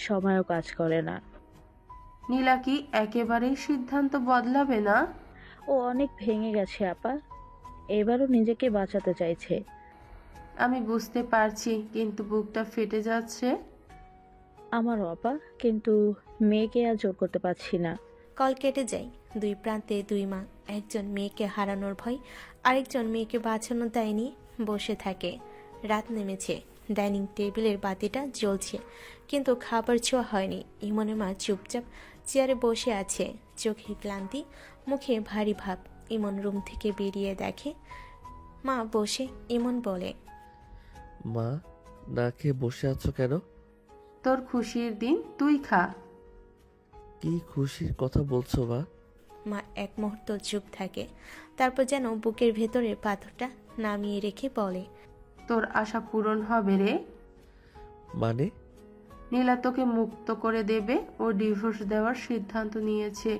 সময়ও কাজ করে না। নীলা কি একেবারেই সিদ্ধান্ত বদলাবে না? ও অনেক ভেঙে গেছে আপা, এবারও নিজেকে বাঁচাতে চাইছে। আমি বুঝতে পারছি, কিন্তু বুকটা ফেটে যাচ্ছে। আমারও আপা, কিন্তু মেয়েকে আর জোর করতে পারছি না। কল কেটে যায়। দুই প্রান্তে দুই মা, একজন মেয়েকে হারানোর ভয়, আরেকজন মেয়েকে বাঁচানোর দায় নিয়ে বসে থাকে। রাত নেমেছে, ডাইনিং টেবিলের বাতিটা জ্বলছে, কিন্তু খাবার ছোঁয়া হয়নি। ইমনের মা চুপচাপ চেয়ারে বসে আছে, চোখে ক্লান্তি, মুখে ভারী ভাব। ইমন রুম থেকে বেরিয়ে দেখে মা বসে। ইমন বলে, মা, না খেয়ে বসে আছো কেন? তোর খুশির দিন, তুই খা। কি খুশির কথা বলছো মা? মা এক মুহূর্ত চুপ থাকে, তারপর যেন বুকের ভেতরের পাথরটা নামিয়ে রেখে বলে, তোর আশা পূরণ হবে রে। মানে? নীলা তোকে মুক্ত করে দেবে, ও ডিভোর্স দেওয়ার সিদ্ধান্ত নিয়েছে।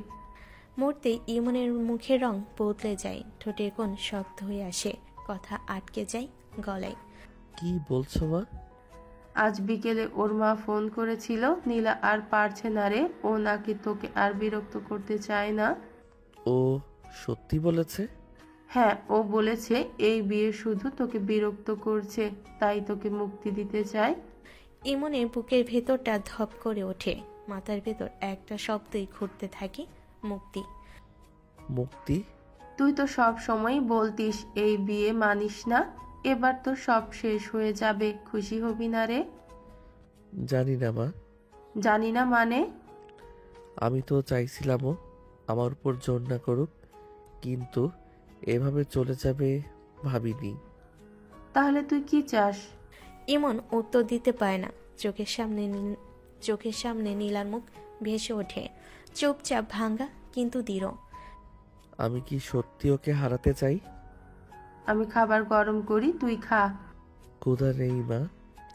মুহূর্তে ইমনের মুখের রং বদলে যায়, ঠোঁটের কোণ শক্ত হয়ে আসে, কথা আটকে যায় গলায়। কি বলছো মা? আজ বিকেলে ওর মা ফোন করেছিল, নীলা আর পারছে না রে, ও নাকি তোকে আর বিরক্ত করতে চায় না। ও সত্যি বলেছে? হ্যাঁ, ও বলেছে এই বিয়ে শুধু তোকে বিরক্ত করছে, তাই তোকে মুক্তি দিতে চায়। ইমনের বুকের ভেতরটা ধপ করে ওঠে, মাথার ভেতর একটা শব্দই ঘুরতে থাকে, মুক্তি। মুক্তি? তুই তো সব সময় বলতিস এই বিয়ে মানিস না, এবার তো সব শেষ হয়ে যাবে, খুশি হবি না রে? জানি না মা। জানি না মানে? আমি তো চাইছিলামও আমার উপর জোর না করুক, কিন্তু এভাবে চলে যাবে ভাবিনি। তাহলে তুই কি চাস? ইমন উত্তর দিতে পারে না। চোখের সামনে নীলার মুখ ভেসে ওঠে, চুপচাপ, ভাঙ্গা কিন্তু দৃঢ়। আমি কি সত্যি ওকে হারাতে চাই? আমি খাবার গরম করি, তুই খা। ক্ষুধা নেই মা।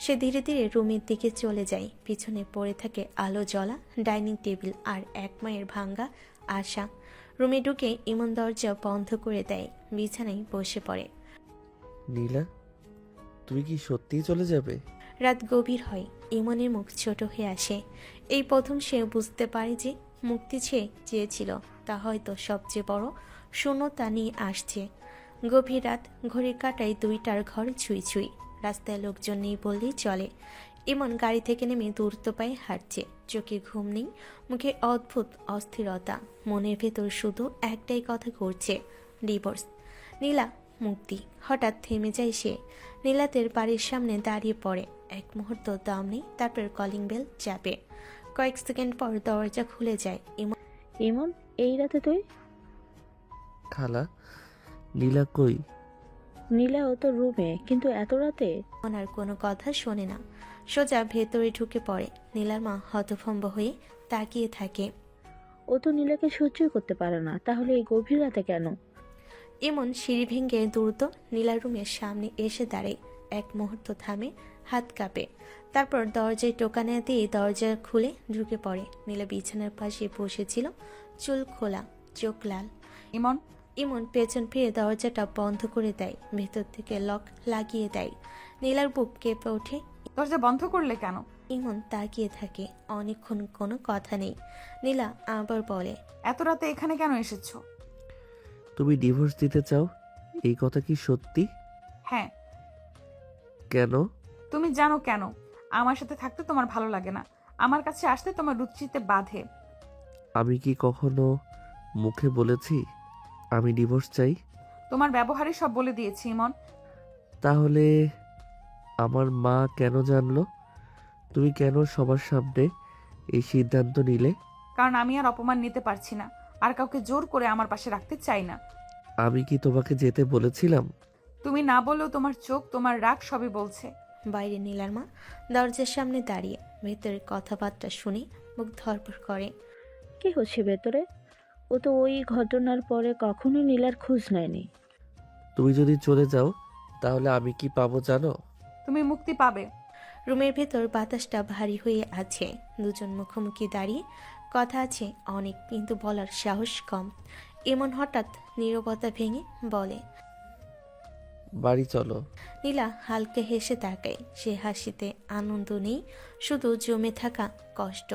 সে ধীরে ধীরে রুমের দিকে চলে যায়। পিছনে পড়ে থাকে আলো জ্বলা ডাইনিং টেবিল আর এক মায়ের ভাঙ্গা আশা। রুমে ঢুকে ইমন দরজা বন্ধ করে দেয়, বিছানায় বসে পড়ে। নীলা, তুই কি সত্যিই চলে যাবে? রাত গভীর হয়, ইমনের মুখ ছোট হয়ে আসে। এই প্রথম সে বুঝতে পারে যে মুক্তি চেয়েছিল তা হয়তো সবচেয়ে বড় শূন্যতা নিয়ে আসছে। গভীর রাত, ঘড়ির কাঁটায় 2টার ঘর ছুঁই ছুঁই। রাস্তায় লোকজন নেই বললেই চলে। ইমন গাড়ি থেকে নেমে দ্রুত পায়ে হাঁটছে। চোখে ঘুম নেই, মুখে অদ্ভুত অস্থিরতা। মনের ভেতর শুধু একটাই কথা ঘুরছে, ডিভোর্স। নীলা, মুক্তি। হঠাৎ থেমে যায় সে। নীলাতের বাড়ির সামনে দাঁড়িয়ে পড়ে। এক মুহূর্ত দম নেই, তারপর কলিং বেল চাপে। কয়েক সেকেন্ড পর দরজা খুলে যায়। ইমন, এই রাতে তুই? খালা, নীলা কই? নীলা ও তো রুমে, কিন্তু এত রাতে? ইমন আর কোনো কথা শোনে না, সোজা ভেতরে ঢুকে পড়ে। নীলার মা হতভম্ব হয়ে তাকিয়ে থাকে। ও তো নীলাকে সহ্যই করতে পারে না, তাহলে এই গভীর রাতে কেন? ইমন সিঁড়ি ভেঙে দ্রুত নীলার রুমের সামনে এসে দাঁড়ায়। এক মুহূর্ত থামে, হাত কাঁপে। তারপর দরজায় টোকানা দিয়ে দরজা খুলে ঢুকে পড়ে। নীলা বিছানার পাশে বসেছিল, চুল খোলা, চোখ লাল। ইমন, ইমন পেছন ফিরে দরজাটা বন্ধ করে দেয়, ভেতর থেকে লক লাগিয়ে দেয়। নীলার বুক কেঁপে ওঠে। দরজা বন্ধ করলে কেন? ইমন তাকিয়ে থাকে, অনেকক্ষণ কোনো কথা নেই। নীলা আবার বলে, এত রাতে এখানে কেন এসেছো? তুমি ডিভোর্স দিতে চাও? এই কথা কি সত্যি? হ্যাঁ। কেন? তুমি জানো কেন? আমার সাথে থাকতে তোমার ভালো লাগে না, আমার কাছে আসতে তোমার রুচিতে বাধে। আমি কি কখনো মুখে বলেছি আমি ডিভোর্স চাই? তোমার ব্যবহারই সব বলে দিয়েছি ইমন। তাহলে আমার মা কেন জানলো? তুমি কেন সবার সামনে এই সিদ্ধান্ত নিলে? কারণ আমি আর অপমান নিতে পারছি না, আর কাউকে জোর করে আমার পাশে রাখতে চাই না। আমি কি তোমাকে যেতে বলেছিলাম? তুমি না বললেও তোমার চোখ, তোমার রাগ সবই বলছে। বাইরে নীলার মা দরজার সামনে দাঁড়িয়ে। ভেতরের কথাবার্তা শুনে মুখ ধরপড় করে। কি হচ্ছে ভেতরে? ও তো ওই ঘটনার পরে কখনো নীলার খোঁজ নেয়নি। তুমি যদি চলে যাও তাহলে আমি কি পাবো জানো? তুমি মুক্তি পাবে। রুমের ভেতর বাতাসটা ভারী হয়ে আছে। দুজন মুখোমুখি দাঁড়িয়ে, কথা আছে অনেক, কিন্তু বলার সাহস কম। এমন হঠাৎ নীরবতা ভেঙে বলে, বাড়ি চলো। নীলা হালকা হেসে তাকায়। সে হাসিতে আনন্দ নেই, শুধু জমে থাকা কষ্ট।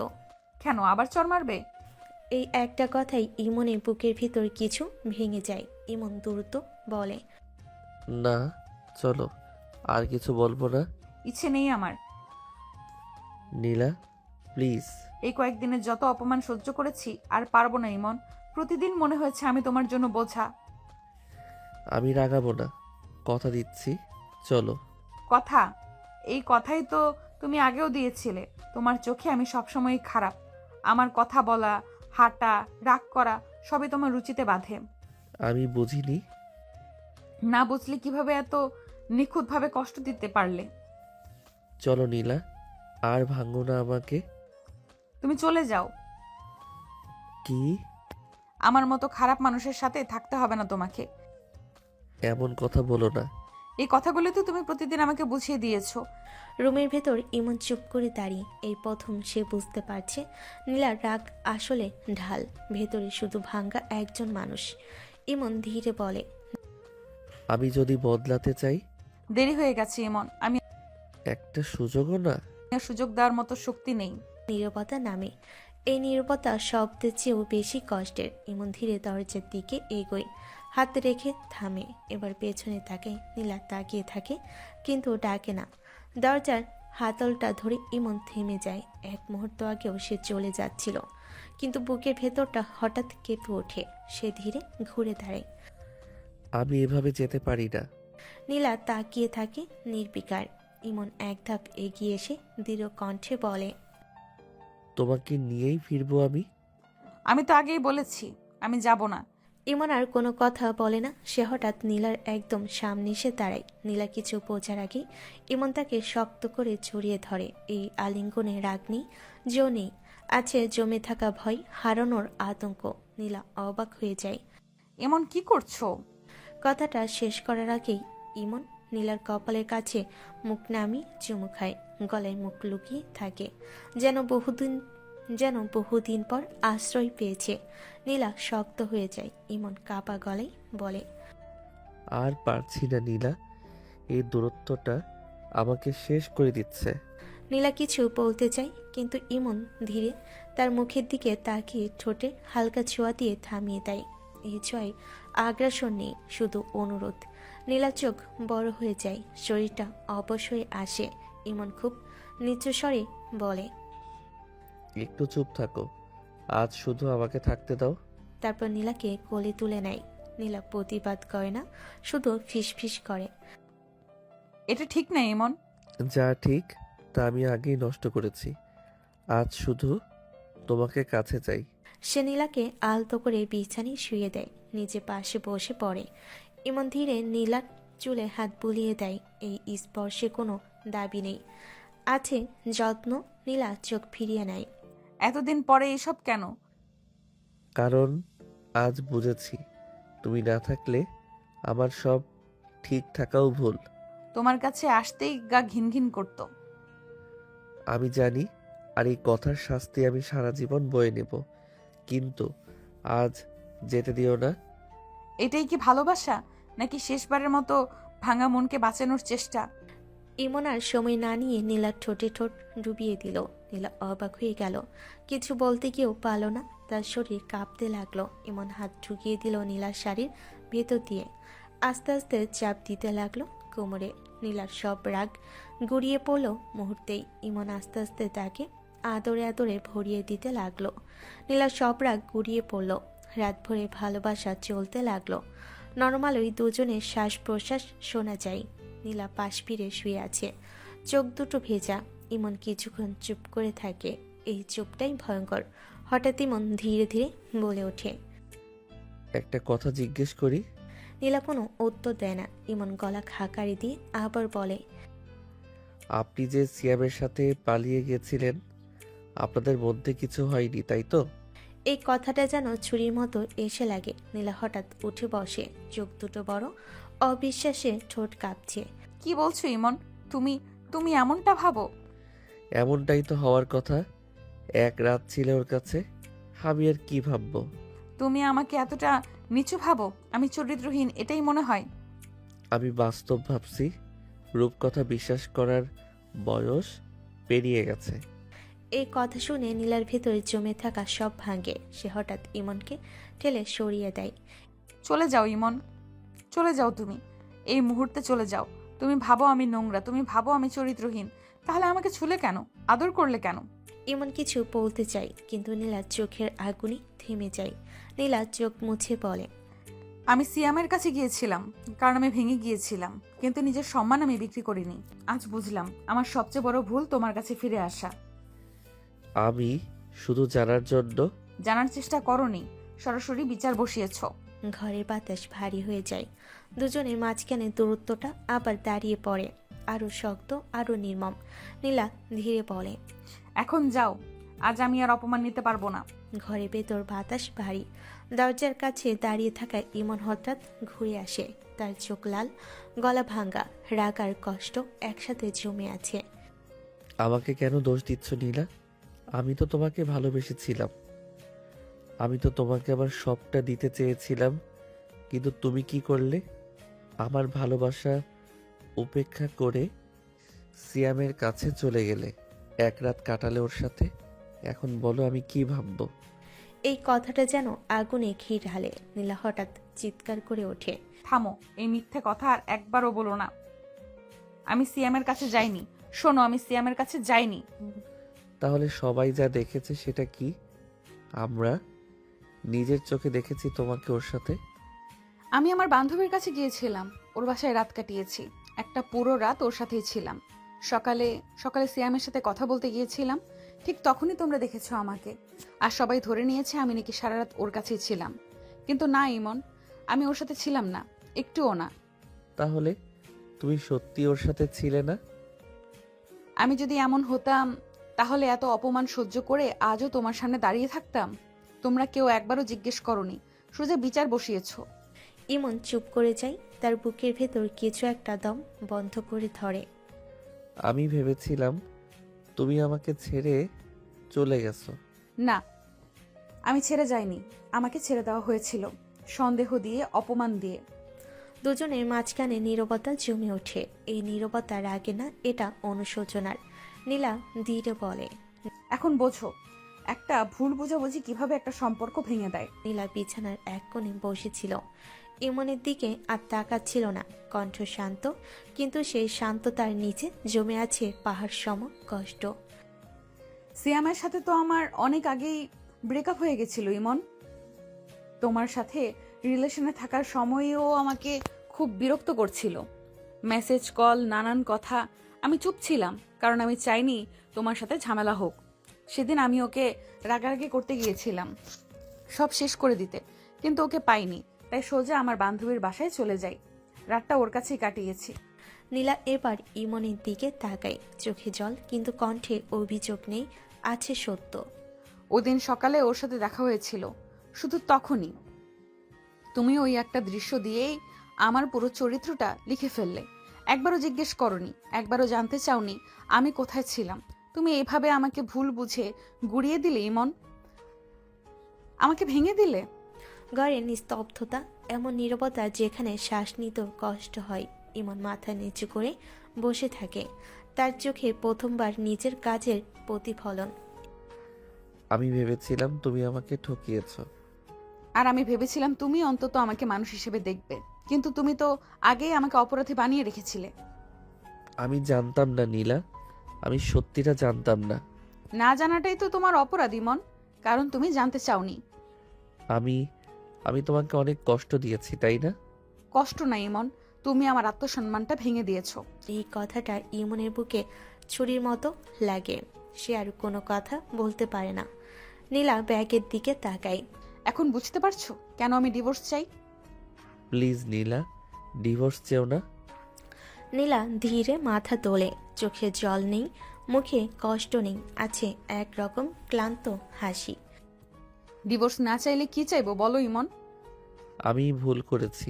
কেন আবার চর মারবে? এই একটা কথাই ইমনের বুকের ভিতর কিছু ভেঙে যায়। ইমন দ্রুত বলে, না, চলো, আর কিছু বলবো না। ইচ্ছে নেই আমার। নীলা, প্লিজ। এই কয়েকদিনে যত অপমান সহ্য করেছি আর পারবো না ইমন। প্রতিদিন মনে হয়েছে আমি তোমার জন্য বোঝা। আমি রাগাবো না, কথা দিচ্ছি। চলো। কথা? এই কথাই তো তুমি আগেও দিয়েছিলে। তোমার চোখে আমি সবসময় খারাপ। আমার কথা বলা, হাঁটা, রাগ করা সবই তোমার রুচিতে বাধে। আমি বুঝিনি। না বুঝলে কিভাবে এত নিখুঁতভাবে কষ্ট দিতে পারলে? চলো নীলা, আর ভাঙো না আমাকে। তুমি চলে যাও। কি? আমার মতো খারাপ মানুষের সাথে থাকতে হবে না তোমাকে। এমন কথা বলো না। এই কথাগুলো তো তুমি প্রতিদিন আমাকে বুঝিয়ে দিয়েছো। রুমের ভেতর ইমন চুপ করে দাঁড়িয়ে। এই প্রথম সে বুঝতে পারছে নীলার রাগ আসলে ঢাল, ভেতরে শুধু ভাঙ্গা একজন মানুষ। ইমন ধীরে বলে, আমি যদি বদলাতে চাই? দেরি হয়ে গেছে ইমন। আমি একটা সুযোগও না? আর সুযোগ দেওয়ার মতো শক্তি নেই। নীরবতা নামে। এই নীরবতা শব্দের চেয়েও বেশি কষ্টের। ইমন ধীরে দরজার দিকে এগোয়, হাত রেখে থামে। এবার পেছনে তাকে। নীলা তাকিয়ে থাকে কিন্তু ডাকে না। দরজার হাতলটা ধরে ইমন থেমে যায়। এক মুহূর্ত আগেও সে চলে যাচ্ছিল, কিন্তু বুকের ভেতরটা হঠাৎ কেঁপে ওঠে। সে ধীরে ঘুরে দাঁড়ায়। আমি এভাবে যেতে পারি না। নীলা তাকিয়ে থাকে নির্বিকার। ইমন এক ধাপ এগিয়ে এসে দৃঢ় কণ্ঠে বলে, তোমাকে নিয়েই ফিরবো আমি। আমি তো আগেই বলেছি আমি যাব না। ইমন আর কোনো কথা বলে না। সে হঠাৎ নীলার একদম সামনে এসে দাঁড়ায়। নীলা কিছু বোঝার আগেই ইমন তাকে শক্ত করে জড়িয়ে ধরে। এই আলিঙ্গনে রাগ নেই, জো নেই, আছে জমে থাকা ভয়, হারানোর আতঙ্ক। নীলা অবাক হয়ে যায়। এমন কি করছো? কথাটা শেষ করার আগেই ইমন নীলার কপালের কাছে মুখ নামিয়ে চুমু খায়, গলায় মুখ লুকিয়ে থাকে, যেন বহুদিন পর আশ্রয় পেয়েছে। নীলা শক্ত হয়ে যায়। ইমন কাপা গলায় বলে, আর পারছি না নীলা, এই দূরত্বটা আমাকে শেষ করে দিচ্ছে। নীলা কিছু বলতে চায়, কিন্তু ইমন ধীরে তার মুখের দিকে তাকিয়ে ঠোঁটে হালকা ছোঁয়া দিয়ে থামিয়ে দেয়। এই ছোঁয়ায় আগ্রাসন নেই, শুধু অনুরোধ। নীলা চোখ বড় হয়ে যায়, শরীরটা অবশ হয়ে আসে। ইমন খুব নিচু স্বরে বলে, একটু চুপ থাকো, আজ শুধু আমাকে থাকতে দাও। তারপর নীলাকে কোলে তুলে নেয়। নীলা প্রতিবাদ করে না, শুধু ফিসফিস করে। এটা ঠিক না ইমন। যা ঠিক তা আমি আগেই নষ্ট করেছি, আজ শুধু তোমাকে কাছে চাই। সে নীলাকে আলতো করে বিছানায় শুয়ে দেয়, নিজে পাশে বসে পড়ে। ইমন ধীরে নীলার চুলে হাত বুলিয়ে দেয়। এই স্পর্শে কোনো দাবি নেই, আছে যত্ন। নীলা চোখ ফিরিয়ে নেয়। এতদিন পরে এসব কেন? কারণ আজ বুঝেছি তুমি না থাকলে আমার সব ঠিক থাকাও ভুল। তোমার কাছে আসতেই গা ঘিন ঘিন করতো। আমি জানি, আর এই কথার শাস্তি আমি সারা জীবন বয়ে নেব, কিন্তু আজ যেতে দিও না। এটাই কি ভালোবাসা, নাকি শেষবারের মতো ভাঙা মনকে বাঁচানোর চেষ্টা? ইমন আর সময় না নিয়ে নীলার ঠোঁটে ঠোঁট ডুবিয়ে দিল। নীলা অবাক হয়ে গেল, কিছু বলতে গিয়েও পারল না। তার শরীর কাঁপতে লাগলো। ইমন হাত ঢুকিয়ে দিল নীলার শাড়ির ভেতর দিয়ে, আস্তে আস্তে চাপ দিতে লাগলো কোমরে। নীলার সব রাগ গড়িয়ে পড়ল মুহূর্তেই। ইমন আস্তে আস্তে তাকে আদরে আদরে ভরিয়ে দিতে লাগলো। নীলার সব রাগ গুড়িয়ে পড়ল। রাত ভরে ভালোবাসা চলতে লাগলো। নরমালই দুজনের শ্বাস প্রশ্বাস শোনা যায়। নীলা পাশ ফিরে শুয়ে আছে, চোখ দুটো ভেজা। ইমন কিছুক্ষণ চুপ করে থাকে। এই চুপটাই ভয়ঙ্কর। হঠাৎ ইমন ধীরে ধীরে বলে ওঠে, একটা কথা জিজ্ঞেস করি? নীলা কোনো উত্তর দেয় না। ইমন গলা খাকারি দিয়ে আবার বলে, আপনি যে সিয়ামের সাথে পালিয়ে গেছিলেন, আপনাদের মধ্যে কিছু হয়নি তাই তো? এই কথাটা যেন ছুরির মতো এসে লাগে। নীলা হঠাৎ উঠে বসে, চোখ দুটো বড়, অবিশ্বাসে ঠোঁট কাঁপছে। কি বলছো ইমন? তুমি তুমি এমনটা ভাবো? এমনটাই তো হওয়ার কথা। এক রাত ছিল ওর কাছে, আমি আর কি ভাববো? তুমি আমাকে এতটা নিচু ভাবো? আমি চরিত্রহীন এটাই মনে হয়? আমি বাস্তব ভাবছি, রূপকথা বিশ্বাস করার বয়স পেরিয়ে গেছে। এই কথা শুনে নীলার ভেতরে জমে থাকা সব ভাঙে। সে হঠাৎ ইমনকে ঠেলে সরিয়ে দেয়। চলে যাও ইমন, চলে যাও তুমি। এই মুহূর্তে চলে যাও। তুমি ভাবো আমি নোংরা, তুমি ভাবো আমি চরিত্রহীন, তাহলে আমাকে ছুলে কেন, আদর করলে কেন? ইমন কিছু বলতে চাই, কিন্তু নীলার চোখের আগুনে থেমে যায়। নীলা চোখ মুছে বলে, আমি সিয়ামের কাছে গিয়েছিলাম কারণ আমি ভেঙে গিয়েছিলাম, কিন্তু নিজের সম্মান আমি বিক্রি করিনি। আজ বুঝলাম আমার সবচেয়ে বড় ভুল তোমার কাছে ফিরে আসা। আমি শুধু জানার জন্য। জানার চেষ্টা করনি, সরাসরি বিচার বসিয়েছো। ঘরের বাতাস ভারী হয়ে যায়। দুজনের মাঝখানে দূরত্বটা আবার দাঁড়িয়ে পড়ে, আরো শক্ত, আরো নির্মম। নীলা ধীরে বলে, এখন যাও, আজ আমি আর অপমান নিতে পারবো না। ঘরের ভেতর বাতাস ভারী। দরজার কাছে দাঁড়িয়ে থাকা ইমন হঠাৎ ঘুরে আসে। তার চোখ লাল, গলা ভাঙ্গা, রাগ আর কষ্ট একসাথে জমে আছে। আমাকে কেন দোষ দিচ্ছ নীলা? আমি তো তোমাকে ভালোবেসেছিলাম, আমি তো তোমাকে আমার সবটা দিতে চেয়েছিলাম, কিন্তু তুমি কি করলে? আমার ভালোবাসা উপেক্ষা করে সিয়ামের কাছে চলে গেলে, এক রাত কাটালে ওর সাথে। এখন বলো আমি কি ভাববো? এই কথাটা যেন আগুনে ঘি ঢালে। নীলা হঠাৎ চিৎকার করে ওঠে, থামো, এই মিথ্যে কথা আর একবারও বলো না। আমি সিয়ামের কাছে যাইনি। শোনো, আমি সিয়ামের কাছে যাইনি। তাহলে সবাই যা দেখেছে সেটা কি? আমরা নিজের চোখে দেখেছি তোমাকে ওর সাথে। আমি আমার বান্ধবীর কাছে গিয়েছিলাম, ওর বাসায় রাত কাটিয়েছি। একটা পুরো রাত ওর সাথেই ছিলাম। সকালে সকালে সিয়ামের সাথে কথা বলতে গিয়েছিলাম, ঠিক তখনই তোমরা দেখেছো আমাকে, আর সবাই ধরে নিয়েছে আমি নাকি সারা রাত ওর কাছেই ছিলাম। কিন্তু না ইমন, আমি ওর সাথে ছিলাম না, একটুও না। তাহলে তুমি সত্যি ওর সাথে ছিলে না? আমি যদি এমন হতাম তাহলে এত অপমান সহ্য করে আজও তোমার সামনে দাঁড়িয়ে থাকতাম? তোমরা কেউ একবারও জিজ্ঞেস করনি, সোজা বিচার বসিয়েছো। ইমন চুপ করে যায়, তার বুকের ভেতর কিছু একটা দম বন্ধ করে ধরে। আমি ভেবেছিলাম তুমি আমাকে ছেড়ে চলে গেছো। না, আমি ছেড়ে যাইনি, আমাকে ছেড়ে দেওয়া হয়েছিল সন্দেহ দিয়ে, অপমান দিয়ে। দুজনের মাঝখানে নীরবতা জমে ওঠে। এই নীরবতা রাগে না, এটা অনুশোচনার। নীলা ধীরে বলে। এখন বোঝো একটা ভুল বোঝাবুঝি কিভাবে একটা সম্পর্ক ভেঙে দেয়। নীলা বিছানার এক কোণে বসেছিল, ইমনের দিকে আর তাকাচ্ছিল না। কণ্ঠ শান্ত, কিন্তু সেই শান্ততার নিচে জমে আছে পাহাড় সম কষ্ট। সিয়ামের সাথে তো আমার অনেক আগেই ব্রেকআপ হয়ে গেছিল ইমন। তোমার সাথে রিলেশনে থাকার সময়েও আমাকে খুব বিরক্ত করছিল। মেসেজ, কল, নানান কথা। আমি চুপ ছিলাম, কারণ আমি চাইনি তোমার সাথে ঝামেলা হোক। সেদিন আমি ওকে রাগারাগি করতে গিয়েছিলাম সব শেষ করে দিতে, কিন্তু ওকে পাইনি, তাই সোজা আমার বান্ধবীর বাসায় চলে যাই। রাতটা ওর কাছেই কাটিয়েছি। নীলা এবার ইমনের দিকে তাকায়, চোখে জল, কিন্তু কণ্ঠে অভিযোগ নেই, আছে সত্য। ওদিন সকালে ওর সাথে দেখা হয়েছিল, শুধু তখনই। তুমি ওই একটা দৃশ্য দিয়েই আমার পুরো চরিত্রটা লিখে ফেললে। একবারও জিজ্ঞেস করনি, একবারও জানতে চাওনি আমি কোথায় ছিলাম। তুমি এভাবে আমাকে ভুল বুঝে গুড়িয়ে দিলে ইমন, আমাকে ভেঙে দিলে। ঘরে নিস্তব্ধতা, এমন নীরবতা যেখানে শ্বাস নিতেও কষ্ট হয়। ইমন মাথা নিচু করে বসে থাকে, তার চোখে প্রথমবার নিজের কাজের প্রতিফলন। আমি ভেবেছিলাম তুমি আমাকে ঠকিয়েছো। আর আমি ভেবেছিলাম তুমি অন্তত আমাকে মানুষ হিসেবে দেখবে, কিন্তু তুমি তো আগেই আমাকে অপরাধী বানিয়ে রেখেছিলে। আমি জানতাম না নীলা, আমি সত্যিটা জানতাম না। না জানাটাই তো তোমার অপরাধ ইমন, কারণ তুমি জানতে চাওনি। আমি আমি তোমাকে অনেক কষ্ট দিয়েছি, তাই না? কষ্ট না ইমন, তুমি আমার আত্মসম্মানটা ভেঙে দিয়েছো। এই কথাটা ইমনের বুকে ছুরির মতো লাগে। সে আর কোনো কথা বলতে পারে না। নীলা ব্যাগের দিকে তাকায়। এখন বুঝতে পারছো কেন আমি ডিভোর্স চাই? প্লিজ নীলা, ডিভোর্স চেও না। নীলা ধীরে মাথা তোলে, চোখে জল নেই, মুখে কষ্ট নেই, আছে একরকম ক্লান্ত হাসি। ডিভোর্স না চাইলে কি চাইবো বলো ইমন? আমি ভুল করেছি,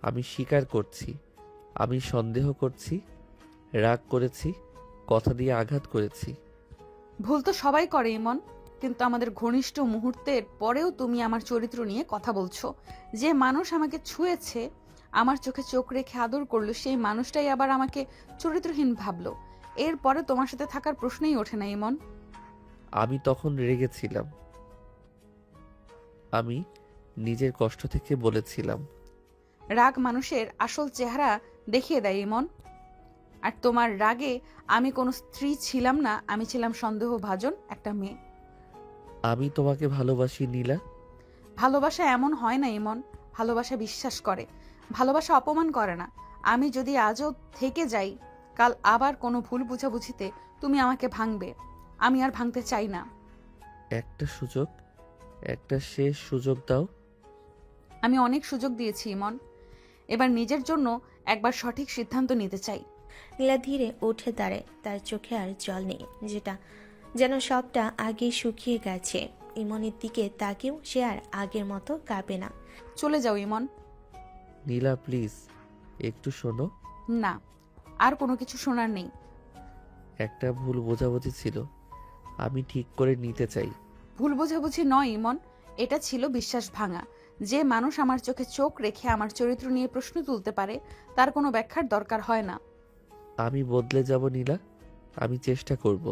আমি স্বীকার করছি। আমি সন্দেহ করছি, রাগ করেছি, কথা দিয়ে আঘাত করেছি। ভুল তো সবাই করে ইমন, কিন্তু আমাদের ঘনিষ্ঠ মুহূর্তের পরেও তুমি আমার চরিত্র নিয়ে কথা বলছো। যে মানুষ আমাকে ছুঁয়েছে, আমার চোখে চোখ রেখে আদর করলো, সেই মানুষটাই আবার আমাকে চরিত্রহীন ভাবলো। এরপরে তোমার সাথে থাকার প্রশ্নই ওঠে না ইমন। আমি তখন রেগেছিলাম, আমি নিজের কষ্ট থেকে বলেছিলাম। রাগ মানুষের আসল চেহারা দেখিয়ে দেয় ইমন। আর তোমার রাগে আমি কোনো স্ত্রী ছিলাম না, আমি ছিলাম সন্দেহভাজন একটা মেয়ে। আমি তোমাকে ভালোবাসি নীলা। ভালোবাসা এমন হয় না ইমন, ভালোবাসা বিশ্বাস করে, ভালোবাসা অপমান করে না। আমি যদি আজও থেকে যাই, কাল আবার কোনো ভুল বুঝাবুঝিতে তুমি আমাকে ভাঙবে, আমি আর ভাঙতে চাই না। একটা সুযোগ, একটা শেষ সুযোগ দাও। আমি অনেক সুযোগ দিয়েছি ইমন, এবার নিজের জন্য একবার সঠিক সিদ্ধান্ত নিতে চাই। নীলা ধীরে উঠে দাঁড়ায়, তার চোখে আর জল নেই, যেন সবটা আগেই শুকিয়ে গেছে। ইমনের দিকে তাকেও সে আর আগের মতো কাঁপে না। চলে যাও ইমন। নীলা প্লিজ, একটু শোনো। না, আর কোনো কিছু শোনার নেই। একটা ভুল বোঝাবুঝি ছিল, আমি ঠিক করে নিতে চাই। ভুল বোঝাবুঝি নয় ইমন, এটা ছিল বিশ্বাস ভাঙা। যে মানুষ আমার চোখে চোখ রেখে আমার চরিত্র নিয়ে প্রশ্ন তুলতে পারে, তার কোনো ব্যাখ্যার দরকার হয় না। আমি বদলে যাব নীলা, আমি চেষ্টা করব।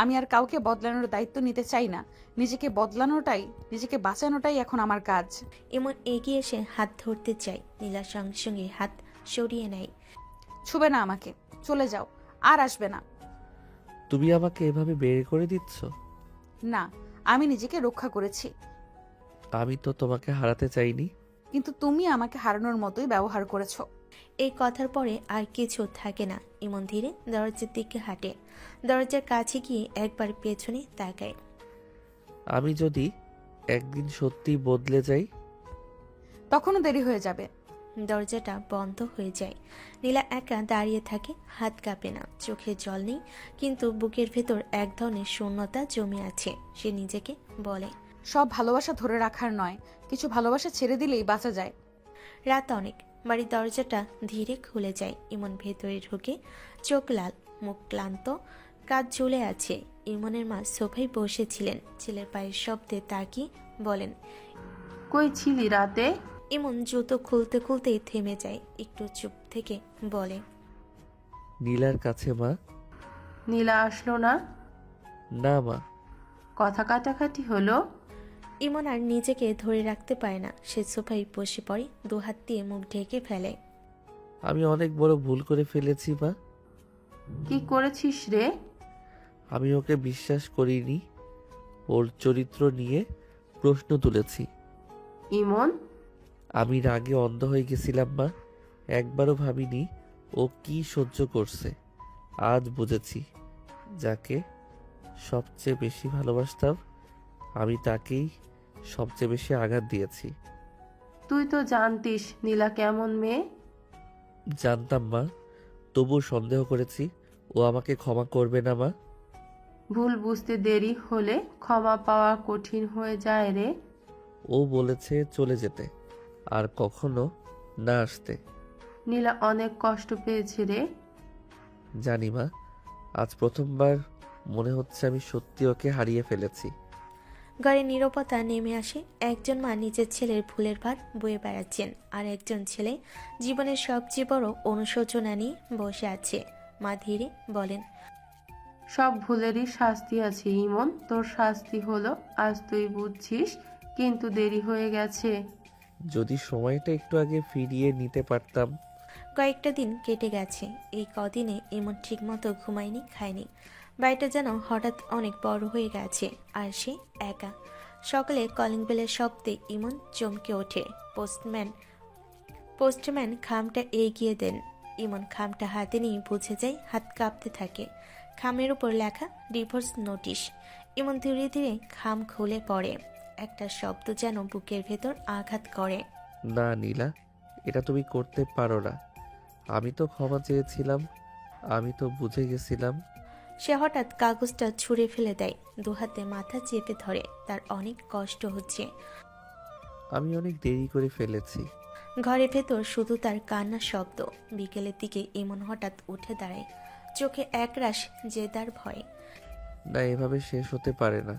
আমি আর কাউকে বদলানোর দায়িত্ব নিতে চাই না। নিজেকে বদলানোটাই, নিজেকে বাঁচানোটাই এখন আমার কাজ। ইমন এগিয়ে এসে হাত ধরতে চায়, নীলার সঙ্গে সঙ্গে হাত সরিয়ে নেয়। ছুবে না আমাকে, চলে যাও, আর আসবে না। তুমি আমাকে এভাবে বের করে দিচ্ছ? না, আমি নিজেকে রক্ষা করেছি, আমি তো তোমাকে হারাতে চাইনি। কিন্তু তুমি আমাকে হারানোর মতোই ব্যবহার করেছো। এই কথার পরে আর কিছু থাকে না। ইমন ধীরে দরজার দিকে হাঁটে। দরজার কাছে গিয়ে একবার পেছনে তাকায়। আমি যদি একদিন সত্যি বদলে যাই? তখনও দেরি হয়ে যাবে। দরজাটা বন্ধ হয়ে যায়। নীলা একা দাঁড়িয়ে থাকে, হাত কাঁপে না, চোখে জল নেই, কিন্তু বুকের ভেতর এক ধরনের শূন্যতা জমে আছে। সে নিজেকে বলে, সব ভালোবাসা ধরে রাখার নয়, কিছু ভালোবাসা ছেড়ে দিলেই বাঁচা যায়। রাত অনেক। বাড়ির দরজাটা ধীরে খুলে যায়। ইমন ভেতরে ঢুকে, চোখ লাল, মুখ ক্লান্ত, কাজ ঝুলে আছে। ইমনের মা সোফায় বসেছিলেন। ছেলের পায়ের শব্দে তাকিয়ে বলেন, কই ছিলি রাতে? ইমন জুতো খুলতে খুলতেই থেমে যায়। একটু চুপ থেকে বলে, নীলার কাছে মা। নীলা আসলো না? না মা। কথা কাটাকাটি হলো? ইমন আর নিজেকে ধরে রাখতে পারে না। সে সোফায় বসে পড়ে, দুহাত দিয়ে মুখ ঢেকে ফেলে। আমি অনেক বড় ভুল করে ফেলেছি মা। কি করেছিস রে? আমি ওকে বিশ্বাস করিনি, ওর চরিত্র নিয়ে প্রশ্ন তুলেছি। ইমন, আমি রাগে অন্ধ হয়ে গেছিলাম মা। একবারও ভাবিনি ও কি সহ্য করছে। আজ বুঝেছি, যাকে সবচেয়ে বেশি ভালোবাসতাম আমি তাকেই সবচেয়ে বেশি আঘাত দিয়েছি। তুই তো জানতিস নীলা কেমন মেয়ে। জানতাম মা, তবুও সন্দেহ করেছি। ও আমাকে ক্ষমা করবে না মা? ভুল বুঝতে দেরি হলে ক্ষমা পাওয়া কঠিন হয়ে যায় রে। ও বলেছে চলে যেতে, আর কখনো না আসতে। নীলা অনেক কষ্ট পেয়েছে রে। জানি মা, আজ প্রথমবার মনে হচ্ছে আমি সত্যি ওকে হারিয়ে ফেলেছি। ঘরে নীরবতা নেমে আসে। একজন মা নিজের ছেলের ভুলের ভার বয়ে বেড়াচ্ছেন, আর একজন ছেলে জীবনের সবচেয়ে বড় অনুশোচনা নিয়ে বসে আছে। মা ধীরে বলেন, সব ভুলেরই শাস্তি আছে ইমন। তোর শাস্তি হলো আজ তুই বুঝছিস, কিন্তু দেরি হয়ে গেছে। যদি সময়টা একটু আগে ফিরিয়ে নিতে পারতাম। কয়েকটা দিন কেটে গেছে। এই কদিনে ইমন ঠিকমতো ঘুমায়নি, খায়নি। বাড়িটা যেন হঠাৎ অনেক বড় হয়ে গেছে, আর সে একা। সকালে কলিং বেলের শব্দে ইমন চমকে ওঠে। পোস্টম্যান খামটা এগিয়ে দেন। ইমন খামটা হাতে নিয়ে বুঝে যায়, হাত কাঁপতে থাকে। খামের উপর লেখা ডিভোর্স নোটিশ। ইমন ধীরে ধীরে খাম খুলে পড়ে। একটা শব্দ যেন বুকের ভেতর আঘাত করে। না নীলা, এটা তুমি করতে পারো না। আমি তো ক্ষমা চেয়েছিলাম, আমি তো বুঝে গেছিলাম। সে হঠাৎ কাগজটা ছুঁড়ে ফেলে দেয়। দুহাতে মাথা চেপে ধরে। তার অনেক কষ্ট হচ্ছে। আমি অনেক দেরি করে ফেলেছি। ঘরের ভেতর শুধু তার কান্নার শব্দ। বিকেলের দিকে ইমন হঠাৎ উঠে দাঁড়ায়, চোখে একরাশ জেদার ভয়। না, এভাবে শেষ হতে পারে না।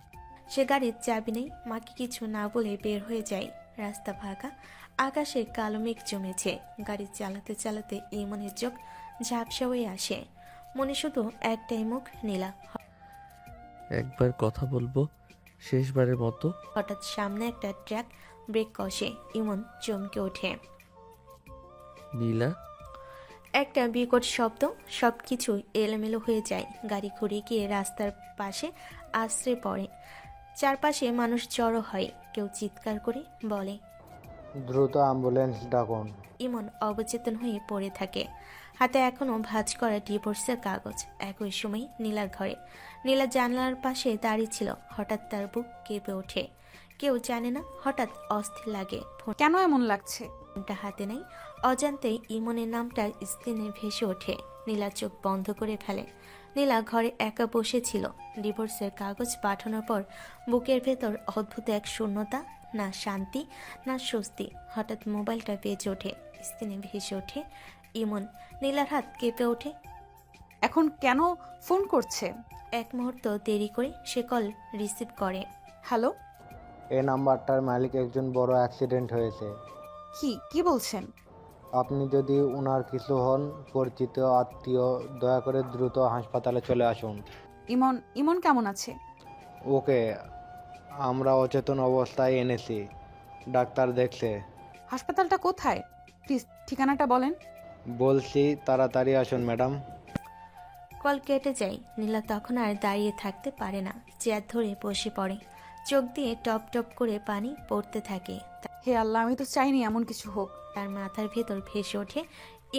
সে গাড়ির চাবি নেই। মাকে কিছু না বলে বের হয়ে যায়। রাস্তা ফাঁকা, আকাশে কালো মেঘ জমেছে। গাড়ি চালাতে চালাতে ইমনের চোখ ঝাপসা হয়ে আসে। মনে শুধু একটাই মুখ, নীলা। একবার কথা বলবো, শেষবারের মতো। হঠাৎ সামনে একটা ট্রাক ব্রেক কষে। ইমন চমকে ওঠে। নীলা। একটা বিকট শব্দ, সবকিছু এলোমেলো হয়ে যায়। গাড়ি ঘুরে গিয়ে রাস্তার পাশে আশ্রয় পড়ে। চারপাশে মানুষ জড়ো হয়। কেউ চিৎকার করে বলে, দ্রুত অ্যাম্বুলেন্স ডাকুন। ইমন অবচেতন হয়ে পড়ে থাকে। হাতে এখনো ভাঁজ করা ডিভোর্সের কাগজ। একই সময় নীলার ঘরে। নীলা জানলার পাশে দাঁড়িয়ে ছিল। হঠাৎ তার বুক কেঁপে ওঠে। কেউ জানে না, হঠাৎ অস্থির লাগে। কেন এমন লাগছে? ফোনটা হাতে নেই। অজান্তেই ইমনের নামটা স্ক্রিনে ভেসে ওঠে। নীলা চোখ বন্ধ করে ফেলে। নীলা ঘরে একা বসেছিল। ডিভোর্সের কাগজ পাঠানোর পর বুকের ভেতর অদ্ভুত এক শূন্যতা, না শান্তি না স্বস্তি। হঠাৎ মোবাইলটা বেজে ওঠে। স্ক্রিনে ভেসে ওঠে ইমন। নীলার হাত কেঁপে ওঠে। এখন কেন ফোন করছে? এক মুহূর্ত দেরি করে সে কল রিসিভ করে। হ্যালো, এই নাম্বারটার মালিক একজন বড় অ্যাক্সিডেন্ট হয়েছে। কি বলছেন? আপনি যদি ওনার কিছু হন, পরিচিত আত্মীয়, দয়া করে দ্রুত হাসপাতালে চলে আসুন। ইমন কেমন আছে? ওকে আমরা অচেতন অবস্থায় এনেছি, ডাক্তার দেখছে। হাসপাতালটা কোথায়? প্লিজ ঠিকানাটা বলেন। বলছি তাড়াতাড়ি আসুন ম্যাডাম। কল কেটে যায়। নীলা তখন আর দাঁড়িয়ে থাকতে পারে না। চেয়ার ধরে বসে পড়ে। চোখ দিয়ে টপ টপ করে পানি পড়তে থাকে। হে আল্লাহ, আমি তো চাইনি এমন কিছু হোক। তার মাথার ভেতর ভেসে ওঠে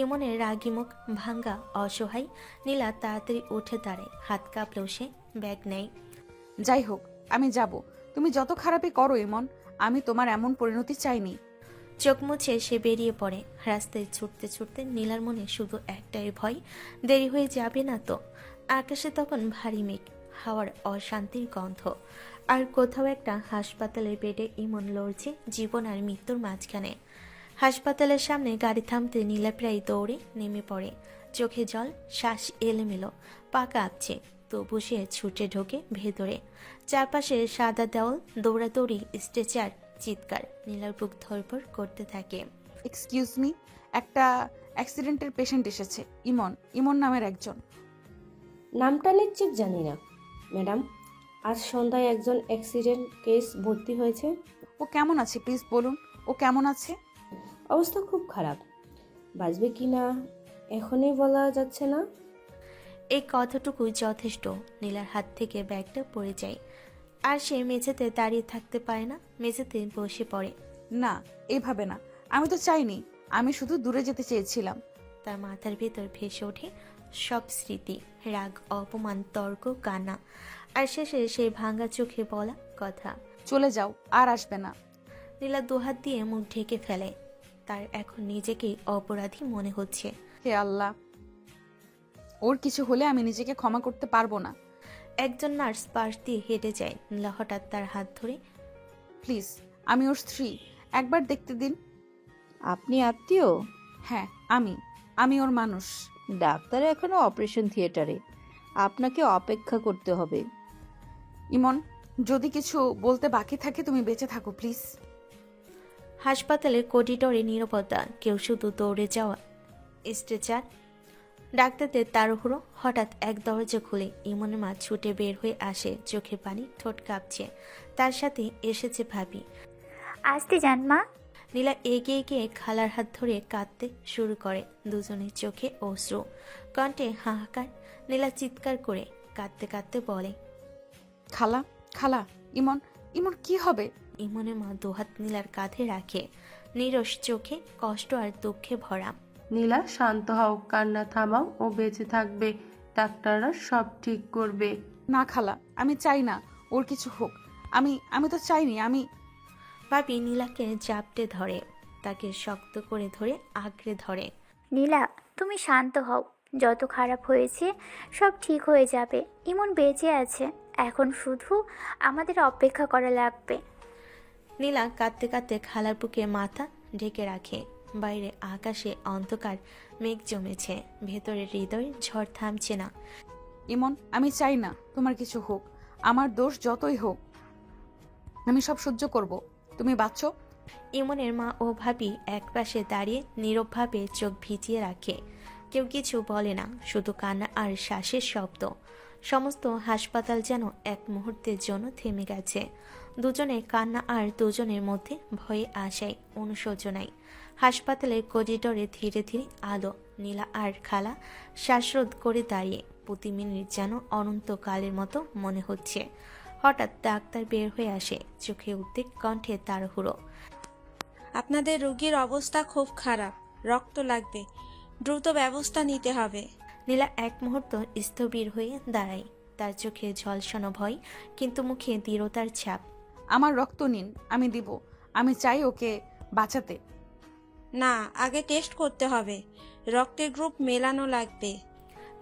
ইমনের রাগি মুখ ভাঙ্গা অসহায়। নীলা তাড়াতাড়ি উঠে দাঁড়ায়, হাত কাঁপলেও সে ব্যাগ নেয়। যাই হোক, আমি যাব। তুমি যত খারাপই করো ইমন, আমি তোমার এমন পরিণতি চাইনি। চোখ মুছে সে বেরিয়ে পড়ে। রাস্তায় ছুটতে ছুটতে নীলার মনে শুধু একটাই ভয়, দেরি হয়ে যাবে না তো। আকাশে তখন ভারী মেঘ, হাওয়ার অশান্তির গন্ধ, আর কোথাও একটা হাসপাতালের বেডে ইমন লড়ছে জীবন আর মৃত্যুর মাঝখানে। হাসপাতালের সামনে গাড়ি থামতে নীলা প্রায় দৌড়ে নেমে পড়ে। চোখে জল, শ্বাস এলোমেলো, পা কাঁপছে, তবু সে ছুটে ঢোকে ভেতরে। চারপাশে সাদা দেওয়াল, দৌড়াদৌড়ি, স্ট্রেচার, চিৎকার। নীলার বুক ধরপড় করতে থাকে। এক্সকিউজ মি, একটা অ্যাক্সিডেন্টের পেশেন্ট এসেছে। ইমন, ইমন নামের একজন। নামটা নিশ্চিত জানি না ম্যাডাম। আজ সন্ধ্যায় একজন অ্যাক্সিডেন্ট কেস ভর্তি হয়েছে। ও কেমন আছে প্লিজ বলুন, ও কেমন আছে? অবস্থা খুব খারাপ, বাঁচবে কি না এখনই বলা যাচ্ছে না। এই কথাটুকু যথেষ্ট। নীলার হাত থেকে ব্যাগটা পড়ে যায়, আর সে মেঝেতে দাঁড়িয়ে থাকতে পারে না, মেঝেতে বসে পড়ে। না, এইভাবে না, আমি তো চাইনি, আমি শুধু দূরে যেতে চেয়েছিলাম। তার মাথার ভেতর ভেসে ওঠে সব স্মৃতি, রাগ, অপমান, তর্ক, কান্না, আর শেষে সেই ভাঙা চোখে বলা কথা, চলে যাও, আর আসবে না। নীলা দুহাত দিয়ে মুখ ঢেকে ফেলে। তার এখন নিজেকেই অপরাধী মনে হচ্ছে। হে আল্লাহ, ওর কিছু হলে আমি নিজেকে ক্ষমা করতে পারবো না। একজন নার্স পাশ দিয়ে হেঁটে যায়। নীলা হঠাৎ তার হাত ধরে, প্লিজ, আমি ওর স্ত্রী, একবার দেখতে দিন। আপনি আত্মীয়? হ্যাঁ, আমি ওর মানুষ। ডাক্তার এখনো অপারেশন থিয়েটারে, আপনাকে অপেক্ষা করতে হবে। ইমন, যদি কিছু বলতে বাকি থাকে তুমি বেঁচে থাকো প্লিজ। হাসপাতালের করিডোরে নীরবতা, কেউ শুধু দৌড়ে যাওয়া, স্ট্রেচার, ডাক্তারদের তাড়াহুড়ো। হঠাৎ এক দরজা খুলে ইমনের মা ছুটে বের হয়ে আসে, চোখে পানি, ঠোঁট কাঁপছে। তার সাথে এসেছে ভাবি। আসতে যান মা। নীলা এগিয়ে গিয়ে খালার হাত ধরে কাঁদতে শুরু করে। দুজনের চোখে অশ্রু, কণ্ঠে হাহাকার। নীলা চিৎকার করে কাঁদতে কাঁদতে বলে, খালা, খালা, ইমন, ইমন কি হবে? ইমনের মা দুহাত নীলার কাঁধে রাখে, নিরস চোখে কষ্ট আর দুঃখে ভরা। নীলা, শান্ত হও, কান্না থামাও, ও বেঁচে থাকবে, ডাক্তাররা সব ঠিক করবে। না খালা, আমি চাই না ওর কিছু হোক। আমি তো চাইনি। আমি ভাবি নীলাকে জাপটে ধরে, তাকে শক্ত করে ধরে আঁকড়ে ধরে। নীলা, তুমি শান্ত হও, যত খারাপ হয়েছে সব ঠিক হয়ে যাবে। ইমন বেঁচে আছে, এখন শুধু আমাদের অপেক্ষা করা লাগবে। নীলা কাঁদতে কাঁদতে খালার বুকে মাথা ঢেকে রাখে। বাইরে আকাশে অন্ধকার মেঘ জমেছে, ভেতরে হৃদয় ঝড় থামছে না। ইমন, আমি চাই না তোমার কিছু হোক, আমার দোষ যতই হোক আমি সব সহ্য করব। তুমি বাঁচো। ইমনের মা ও ভাবি একপাশে দাঁড়িয়ে নীরবভাবে চোখ ভিজিয়ে রাখে। কেউ কিছু বলে না, শুধু কান্না আর শ্বাসের শব্দ। সমস্ত হাসপাতাল যেন এক মুহূর্তের জন্য থেমে গেছে। দুজনের কান্না আর দুজনের মধ্যে ভয়ে আশায়, অনুশোচনায়। হাসপাতালের করিডোরে ধীরে ধীরে আলো। নীলা আর খালা শ্বাসরোধ করে দাঁড়িয়ে, প্রতি মিনিট যেন অনন্তকালের মতো মনে হচ্ছে। হঠাৎ ডাক্তার বের হয়ে আসে, চোখে উদ্বেগ, কণ্ঠে তাড়াহুড়ো। আপনাদের রোগীর অবস্থা খুব খারাপ, রক্ত লাগবে, দ্রুত ব্যবস্থা নিতে হবে। নীলা এক মুহূর্ত স্থবির হয়ে দাঁড়ায়, তার চোখে ঝলসানো ভয়, কিন্তু মুখে দৃঢ়তার ছাপ। আমার রক্ত নিন, আমি দিব। আমি চাই ওকে বাঁচাতে। না, আগে টেস্ট করতে হবে, রক্তের গ্রুপ মেলানো লাগবে।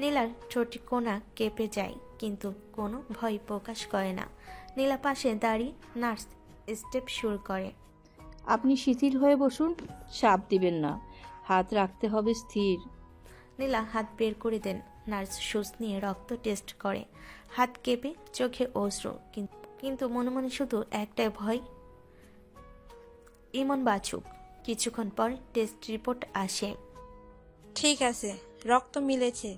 নীলার ঠোঁট কোনা কেঁপে যায়, কিন্তু কোনো ভয় প্রকাশ করে না। নীলা পাশে দাঁড়িয়ে নার্স স্টেপ শুরু করে। আপনি শিথিল হয়ে বসুন, চাপ দিবেন না, হাত রাখতে হবে স্থির। নীলা হাত বের করে দেন। নার্স সুচ নিয়ে রক্ত টেস্ট করে, হাত কেঁপে, চোখে অশ্রু, কিন্তু মনে মনে শুধু একটাই ভয়, ইমন বাঁচুক। কিছুক্ষণ পর টেস্ট রিপোর্ট আসে। ঠিক আছে, রক্ত মিলেছে,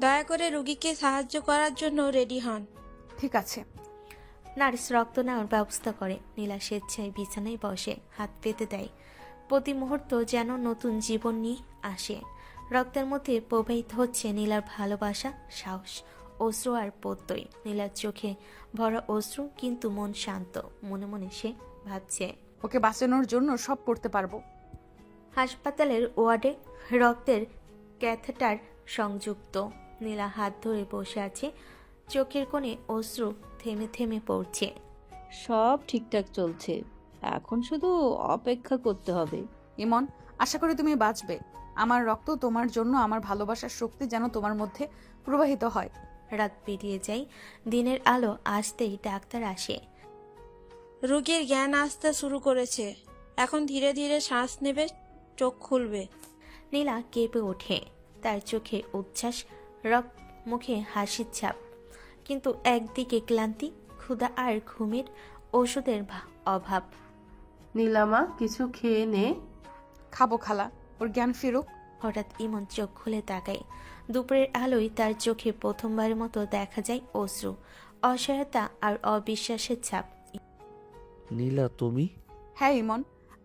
দয়া করে রোগীকে সাহায্য করার জন্য রেডি হন। ঠিক আছে। নার্স রক্ত নেওয়ার ব্যবস্থা করে। নীলা স্বেচ্ছায় বিছানায় বসে, হাত পেতে দেয়। প্রতি মুহূর্ত যেন নতুন জীবন নিয়ে আসে। রক্তের মধ্যে প্রবাহিত হচ্ছে নীলার ভালোবাসা, সাহস, অশ্রু আর প্রত্যয়। নীলার চোখে ভরা অশ্রু, কিন্তু মন শান্ত। মনে মনে সে ভাবছে, ওকে বাঁচানোর জন্য সব করতে পারবো। হাসপাতালের ওয়ার্ডে রক্তের ক্যাথেটার সংযুক্ত। নীলা হাত ধরে বসে আছে, চোখের কোণে অশ্রু থেমে থেমে পড়ছে। সব ঠিকঠাক চলছে, এখন শুধু অপেক্ষা করতে হবে। ইমন, আশা করি তুমি বাঁচবে। আমার রক্ত তোমার জন্য, আমার ভালোবাসার শক্তি যেন তোমার মধ্যে প্রবাহিত হয়। রাত পেরিয়ে যায়, দিনের আলো আসতেই ডাক্তার আসে। রোগীর জ্ঞান আসতে শুরু করেছে, এখন ধীরে ধীরে শ্বাস নেবে, চোখ খুলবে। নীলা কেঁপে ওঠে, তার চোখে উচ্ছ্বাস, মুখে হাসির ছাপ, কিন্তু একদিকে ক্লান্তি, ক্ষুধা আর ঘুমের ওষুধের অভাব। নীলামা, কিছু খেয়ে নে। খাবো খালা, ওর জ্ঞান ফিরুক। হঠাৎ ইমন চোখ খুলে তাকায়। দুপুরের আলোয় তার চোখে প্রথমবারের মতো দেখা যায় অশ্রু, অসহায়তা আর অবিশ্বাসের ছাপ। নীলা, তুমি? হ্যাঁ ইমন,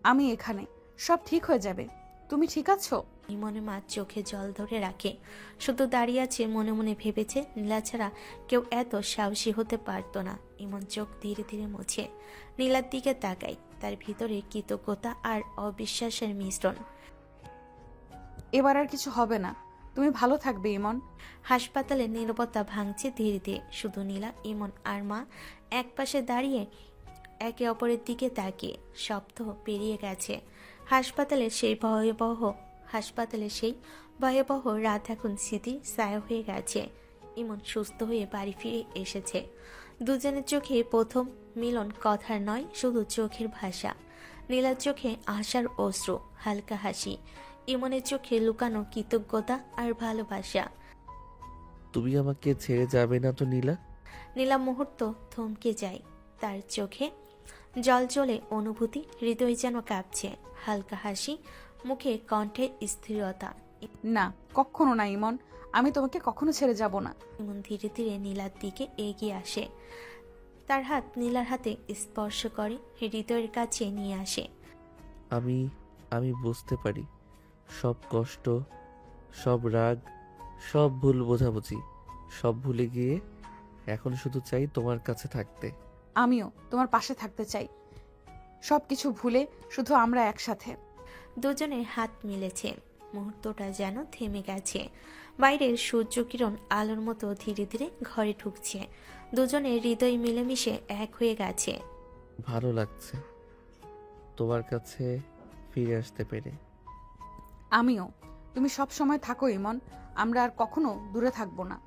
আমি এখানে, সব ঠিক হয়ে যাবে। তুমি ঠিক আছো? ইমনের মা চোখে জল ধরে রাখে, শুধু দাঁড়িয়ে আছে, মনে মনে ভেবেছে নীলা ছাড়া কেউ এত সাহসী হতে পারতো না। ইমন চোখ ধীরে ধীরে মুছে নীলার দিকে তাকায়, তার ভিতরে কৃতজ্ঞতা আর অবিশ্বাসের মিশ্রণ। এবার আর কিছু হবে না, তুমি ভালো থাকবে ইমন। হাসপাতালে নীরবতা ভাঙছে ধীরে ধীরে, শুধু নীলা, ইমন আর মা একপাশে দাঁড়িয়ে একে অপরের দিকে তাকিয়ে। সপ্তাহ পেরিয়ে গেছে, হাসপাতালের সেই ভয়াবহ রাত এখন স্মৃতির ছায়া হয়ে গেছে। ইমন সুস্থ হয়ে বাড়ি ফিরে এসেছে। দুজনের চোখে প্রথম মিলন, কথার নয়, শুধু চোখের ভাষা। নীলার চোখে আশার অশ্রু, হালকা হাসি, ইমনের চোখে লুকানো কৃতজ্ঞতা আর ভালোবাসা। তুমি আমাকে ছেড়ে যাবে না তো নীলা? নীলা মুহূর্ত থমকে যায়, তার চোখে জল জ্বলে অনুভূতি, হৃদয় যেন কাঁপছে। হালকা হাসি, মুখে কণ্ঠে স্থিরতা। না, কখনো না ইমন, আমি তোমাকে কখনো ছেড়ে যাব না। ইমন ধীরে ধীরে নীলার দিকে এগিয়ে আসে, তার হাত নীলার হাতে স্পর্শ করে, হৃদয়ের কাছে নিয়ে আসে। আমি বুঝতে পারি সব কষ্ট, সব রাগ, সব ভুল বোঝাবুঝি, সব ভুলে গিয়ে এখন শুধু চাই তোমার কাছে থাকতে। আমিও তোমার পাশে থাকতে চাই, সবকিছু ভুলে শুধু আমরা একসাথে। দুজনের হাত মিলেছে, মুহূর্তটা যেন থেমে গেছে। বাইরের সূর্য কিরণ আলোর মতো ধীরে ধীরে ঘরে ঢুকছে, দুজনের হৃদয় মিলেমিশে এক হয়ে গেছে। ভালো লাগছে তোমার কাছে ফিরে আসতে পেরে। আমিও। তুমি সব সময় থাকো ইমন, আমরা আর কখনো দূরে থাকবো না।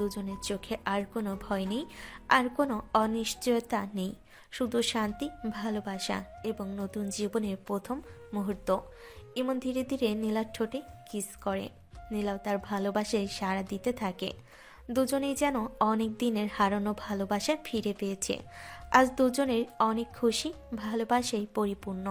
দুজনের চোখে আর কোনো ভয় নেই, আর কোনো অনিশ্চয়তা নেই, শুধু শান্তি, ভালোবাসা এবং নতুন জীবনের প্রথম মুহূর্ত। ইমন ধীরে ধীরে নীলার ঠোঁটে কিস করে, নীলাও তার ভালোবাসায় সাড়া দিতে থাকে। দুজনেই যেন অনেক দিনের হারানো ভালোবাসা ফিরে পেয়েছে। আজ দুজনের অনেক খুশি, ভালোবাসায় পরিপূর্ণ।